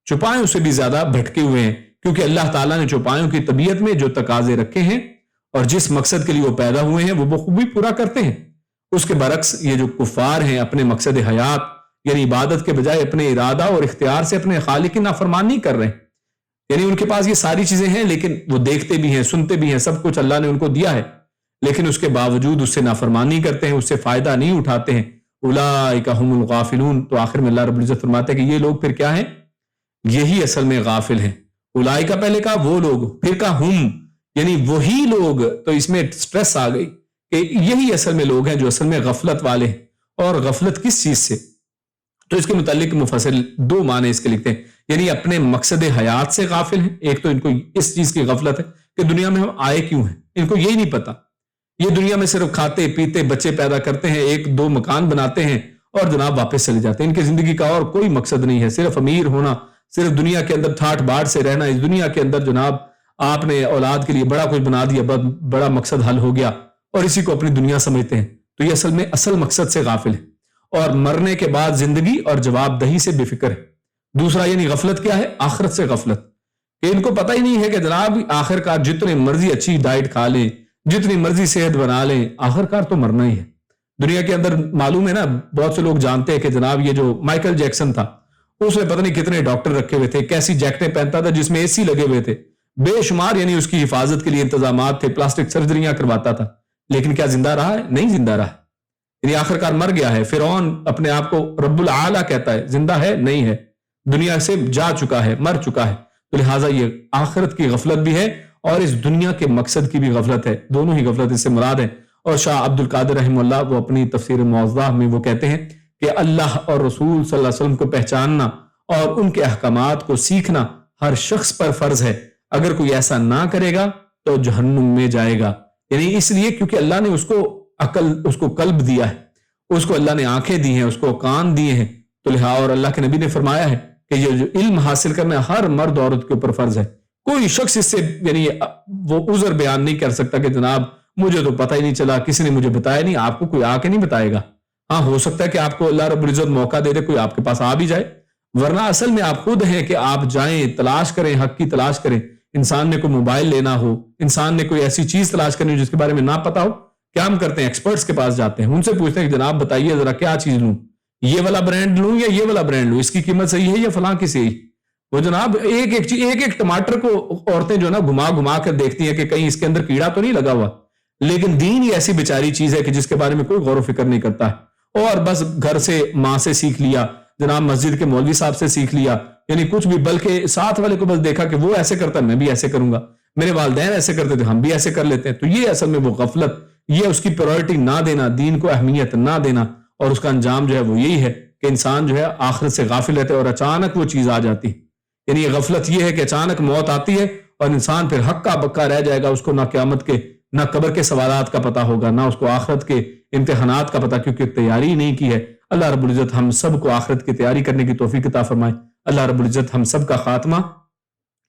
چوپایوں سے بھی زیادہ بھٹکے ہوئے ہیں. کیونکہ اللہ تعالیٰ نے چوپایوں کی طبیعت میں جو تقاضے رکھے ہیں اور جس مقصد کے لیے وہ پیدا ہوئے ہیں وہ بخوبی پورا کرتے ہیں. اس کے برعکس یہ جو کفار ہیں اپنے مقصد حیات یعنی عبادت کے بجائے اپنے ارادہ اور اختیار سے اپنے خالق کی نافرمانی کر رہے ہیں. یعنی ان کے پاس یہ ساری چیزیں ہیں، لیکن وہ دیکھتے بھی ہیں، سنتے بھی ہیں، سب کچھ اللہ نے ان کو دیا ہے، لیکن اس کے باوجود اس سے نافرمانی کرتے ہیں، اس سے فائدہ نہیں اٹھاتے ہیں. اولئک هم الغافلون. تو آخر میں اللہ رب العزت فرماتے ہیں کہ یہ لوگ پھر کیا ہیں؟ یہی اصل میں غافل ہیں. اولئک پہلے کہا وہ لوگ، پھر کہا ہم، یعنی وہی لوگ. تو اس میں سٹریس آ گئی کہ یہی اصل میں لوگ ہیں جو اصل میں غفلت والے ہیں. اور غفلت کس چیز سے؟ تو اس کے متعلق مفسر دو معنی اس کے لکھتے ہیں. یعنی اپنے مقصد حیات سے غافل ہیں. ایک تو ان کو اس چیز کی غفلت ہے کہ دنیا میں ہم آئے کیوں ہیں، ان کو یہی نہیں پتا. یہ دنیا میں صرف کھاتے پیتے بچے پیدا کرتے ہیں، ایک دو مکان بناتے ہیں اور جناب واپس چلے جاتے ہیں. ان کی زندگی کا اور کوئی مقصد نہیں ہے، صرف امیر ہونا، صرف دنیا کے اندر ٹھاٹ باٹ سے رہنا. اس دنیا کے اندر جناب آپ نے اولاد کے لیے بڑا کچھ بنا دیا، بڑا مقصد حل ہو گیا اور اسی کو اپنی دنیا سمجھتے ہیں. تو یہ اصل میں اصل مقصد سے غافل ہے اور مرنے کے بعد زندگی اور جواب دہی سے بے فکر ہے. دوسرا یعنی غفلت کیا ہے؟ آخرت سے غفلت، کہ ان کو پتہ ہی نہیں ہے کہ جناب آخر کار جتنے مرضی اچھی ڈائٹ کھا لیں، جتنی مرضی صحت بنا لیں، آخر کار تو مرنا ہی ہے. دنیا کے اندر معلوم ہے نا، بہت سے لوگ جانتے ہیں کہ جناب یہ جو مائیکل جیکسن تھا اس میں پتہ نہیں کتنے ڈاکٹر رکھے ہوئے تھے، کیسی جیکٹیں پہنتا تھا جس میں اے سی لگے ہوئے تھے، بے شمار یعنی اس کی حفاظت کے لیے انتظامات تھے، پلاسٹک سرجریاں کرواتا تھا. لیکن کیا زندہ رہا ہے؟ نہیں زندہ رہا، یعنی آخر کار مر گیا ہے. فرعون اپنے آپ کو رب العالی کہتا ہے، زندہ ہے؟ نہیں ہے، دنیا سے جا چکا ہے، مر چکا ہے. تو لہٰذا یہ آخرت کی غفلت بھی ہے اور اس دنیا کے مقصد کی بھی غفلت ہے. دونوں ہی غفلت اس سے مراد ہے. اور شاہ عبد القادر رحمہ اللہ وہ اپنی تفسیر موضح میں وہ کہتے ہیں کہ اللہ اور رسول صلی اللہ علیہ وسلم کو پہچاننا اور ان کے احکامات کو سیکھنا ہر شخص پر فرض ہے. اگر کوئی ایسا نہ کرے گا تو جہنم میں جائے گا. یعنی اس لیے کیونکہ اللہ نے اس کو عقل، اس کو قلب دیا ہے، اس کو اللہ نے آنکھیں دی ہیں، اس کو کان دیے ہیں. تو لہٰذا اور اللہ کے نبی نے فرمایا ہے کہ یہ جو علم حاصل کرنا ہر مرد عورت کے اوپر فرض ہے. کوئی شخص اس سے یعنی وہ عذر بیان نہیں کر سکتا کہ جناب مجھے تو پتہ ہی نہیں چلا، کسی نے مجھے بتایا نہیں. آپ کو کوئی آ کے نہیں بتائے گا. ہاں ہو سکتا ہے کہ آپ کو اللہ رب العزت موقع دے دے، کوئی آپ کے پاس آ بھی جائے، ورنہ اصل میں آپ خود ہیں کہ آپ جائیں، تلاش کریں، حق کی تلاش کریں۔ انسان نے کوئی موبائل لینا ہو، انسان نے کوئی ایسی چیز تلاش کرنی ہو جس کے بارے میں نہ پتا ہو، کیا ہم کرتے ہیں؟ ایکسپرٹس کے پاس جاتے ہیں، ان سے پوچھتے ہیں کہ جناب بتائیے ذرا کیا چیز لوں، یہ والا برانڈ لوں یا یہ والا برانڈ لوں، اس کی قیمت صحیح ہے یا فلاں کی صحیح؟ وہ جناب ایک ٹماٹر کو عورتیں جو نا گھما گھما کر دیکھتی ہیں کہ کہیں اس کے اندر کیڑا تو نہیں لگا ہوا، لیکن دین ہی ایسی بیچاری چیز ہے کہ جس کے بارے میں کوئی غور و فکر نہیں کرتا ہے، اور بس گھر سے ماں سے سیکھ لیا، جناب مسجد کے مولوی صاحب سے سیکھ لیا، یعنی کچھ بھی، بلکہ ساتھ والے کو بس دیکھا کہ وہ ایسے کرتا ہے میں بھی ایسے کروں گا، میرے والدین ایسے کرتے تھے ہم بھی ایسے کر لیتے ہیں۔ تو یہ اصل میں وہ غفلت، یہ اس کی پرائرٹی نہ دینا، دین کو اہمیت نہ دینا، اور اس کا انجام جو ہے وہ یہی ہے کہ انسان جو ہے آخرت سے غافل رہتا ہے اور اچانک وہ چیز آ جاتی ہے۔ یعنی یہ غفلت یہ ہے کہ اچانک موت آتی ہے اور انسان پھر ہکا بکا رہ جائے گا، اس کو نہ قیامت کے، نہ قبر کے سوالات کا پتہ ہوگا، نہ اس کو آخرت کے امتحانات کا پتہ، کیونکہ تیاری نہیں کی ہے۔ اللہ رب العزت ہم سب کو آخرت کی تیاری کرنے کی توفیق عطا فرمائے۔ اللہ رب العزت ہم سب کا خاتمہ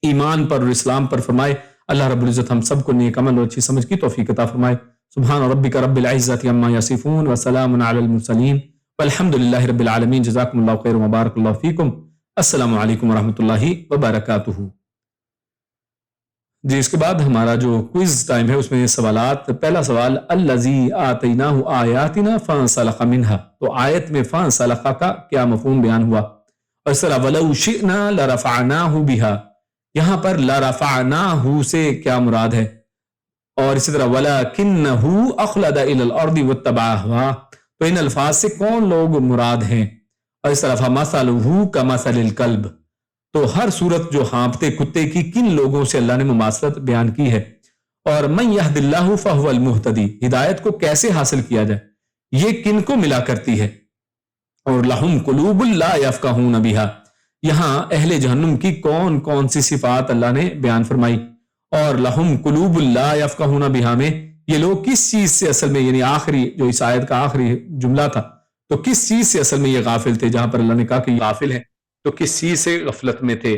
ایمان پر اور اسلام پر فرمائے۔ اللہ رب العزت ہم سب کو نیک عمل اور اچھی سمجھ کی توفیق عطا فرمائے۔ سبحان ربک رب العزت عما یصفون وسلام علی المرسلین والحمد للہ رب العالمین۔ جزاکم اللہ خیر وبارک اللہ فیکم۔ السلام علیکم ورحمۃ اللہ وبرکاتہ۔ جی اس کے بعد ہمارا جو کوئز ٹائم ہے اس میں سوالات۔ پہلا سوال، الذی آتیناہ آیاتنا فانسلخ منہا، تو آیت میں فانسلخ کا کیا مفہوم بیان ہوا؟ اور اس طرح وَلَوْ شِئْنَا لَرَفَعْنَاهُ بِهَا، یہاں پر لَرَفَعْنَاهُ سے کیا مراد ہے؟ اور اسی طرح وَلَكِنَّهُ أَخْلَدَ إِلَى الْأَرْضِ وَاتَّبَعَ هَوَاهُ، تو ان الفاظ سے کون لوگ مراد ہیں؟ اور اس طرح فَمَثَلُهُ كَمَثَلِ الْكَلْبِ، تو ہر صورت جو ہانپتے کتے کی کن لوگوں سے اللہ نے مماثلت بیان کی ہے؟ اور مَن يَهْدِ اللَّهُ فَهُوَ الْمُهْتَدِي، ہدایت کو کیسے حاصل کیا جائے، یہ کن کو ملا کرتی ہے؟ اور لَهُمْ قُلُوبٌ لَا يَفْقَهُونَ بِهَا، یہاں اہل جہنم کی کون کون سی صفات اللہ نے بیان فرمائی؟ اور لَهُمْ قُلُوبٌ لَا يَفْقَهُونَ بِهَا میں یہ لوگ کس چیز سے اصل میں، یعنی آخری جو اس آیت کا آخری جملہ تھا، تو کس چیز سے اصل میں یہ غافل تھے؟ جہاں پر اللہ نے کہا کہ یہ غافل ہیں، تو کس چیز سے غفلت میں تھے؟